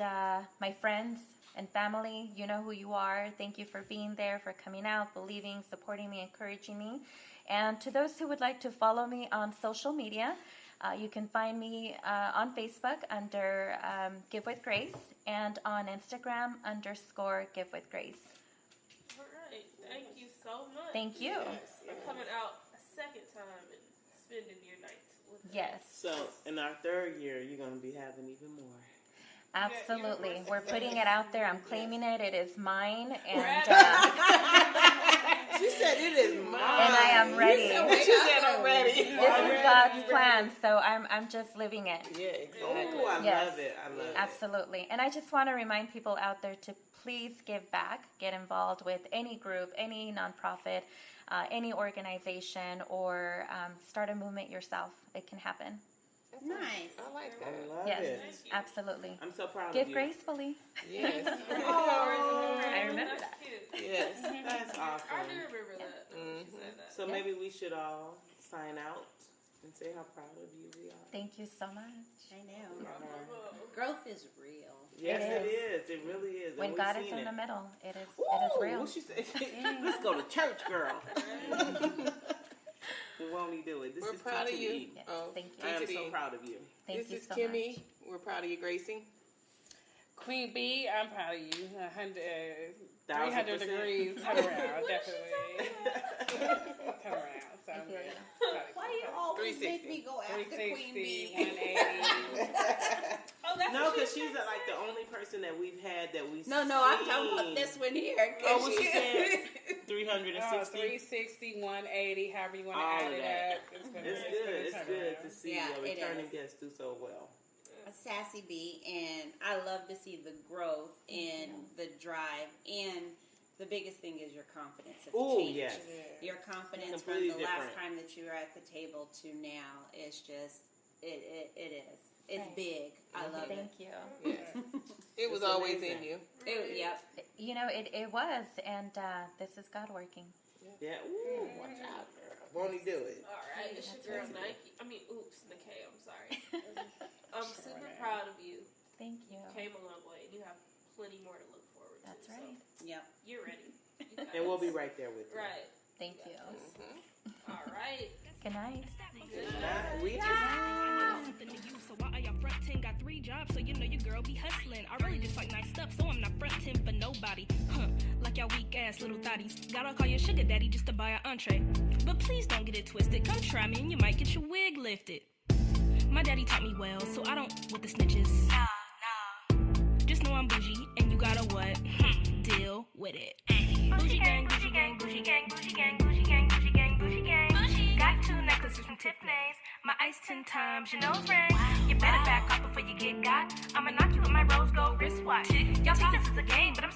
my friends and family, you know who you are. Thank you for being there, for coming out, believing, supporting me, encouraging me. And to those who would like to follow me on social media, you can find me on Facebook under Give with Grace and on Instagram _Give with Grace. All right. Thank you so much. Thank you. For coming out a second time and spending your night with us. Yes. So in our third year, you're going to be having even more. Absolutely. We're putting it out there. I'm claiming it. It is mine. And she said it is mine. And I am ready. She said I'm ready. This is God's plan, so I'm just living it. Yeah, exactly. Ooh, I love it. Absolutely. And I just want to remind people out there to please give back, get involved with any group, any nonprofit, any organization, or start a movement yourself. It can happen. Nice. I like that. I love yes, it. Absolutely. I'm so proud Give of you. gracefully. Yes. I remember that. Cute. Yes, that's awesome. I do remember that. She said that. So maybe we should all sign out and say how proud of you we are. Thank you so much. I know. Growth is real. Yes, it is. It really is. When God is in the middle, it is real. What she say? Let's go to church, girl. We won't do it. We're proud of you. Yes, thank you. I am so proud of you. Thank you so so Kimmy. much. We're proud of you, Gracie. Queen B, I'm proud of you. 300 1,000%. degrees. Turn around, definitely. Turn around. So I'm good. Why do you always make me go after Queen B? 180. No, because she's like the only person that we've had that we No, I'm talking about this one here. Oh, what she said? 360? 360, 180, however you want to add it up. It's good to see a returning guest do so well. A sassy bee, and I love to see the growth and the drive, and the biggest thing is your confidence has changed. Yes. Your confidence Completely from the different. last time that you were at the table to now is just, it is. It's big. I love it. Thank you. Yes. It was always in you. Yep. You know, it was, and this is God working. Yeah. Ooh, watch out, girl. Won't he do it? All right. It's your girl, Nike. Nikkei. I'm sorry. I'm super proud of you. Thank you. You came a long way, and you have plenty more to look forward to. That's right. So Yep. you're ready. And we'll be right there with you. Right. Thank you. All right. Good night. Good night. We Something to you, so why are y'all frontin'? Got 3 jobs, so you know your girl be hustlin'. I really just like nice stuff, so I'm not frontin' for nobody. Like y'all weak ass little thotties. Gotta call your sugar daddy just to buy an entree. But please don't get it twisted. Come try me and you might get your wig lifted. My daddy taught me well, so I don't with the snitches. Nah. Just know I'm bougie, and you gotta what? Deal with it. Bougie gang, bougie gang, bougie gang, bougie gang, bougie gang, bougie gang, bougie gang. Got 2 necklaces from Tiffany's. My ice 10 times, your nose ring. Better back off before you get got. I'ma knock you with my rose gold wristwatch. Y'all think this is a game, but I'm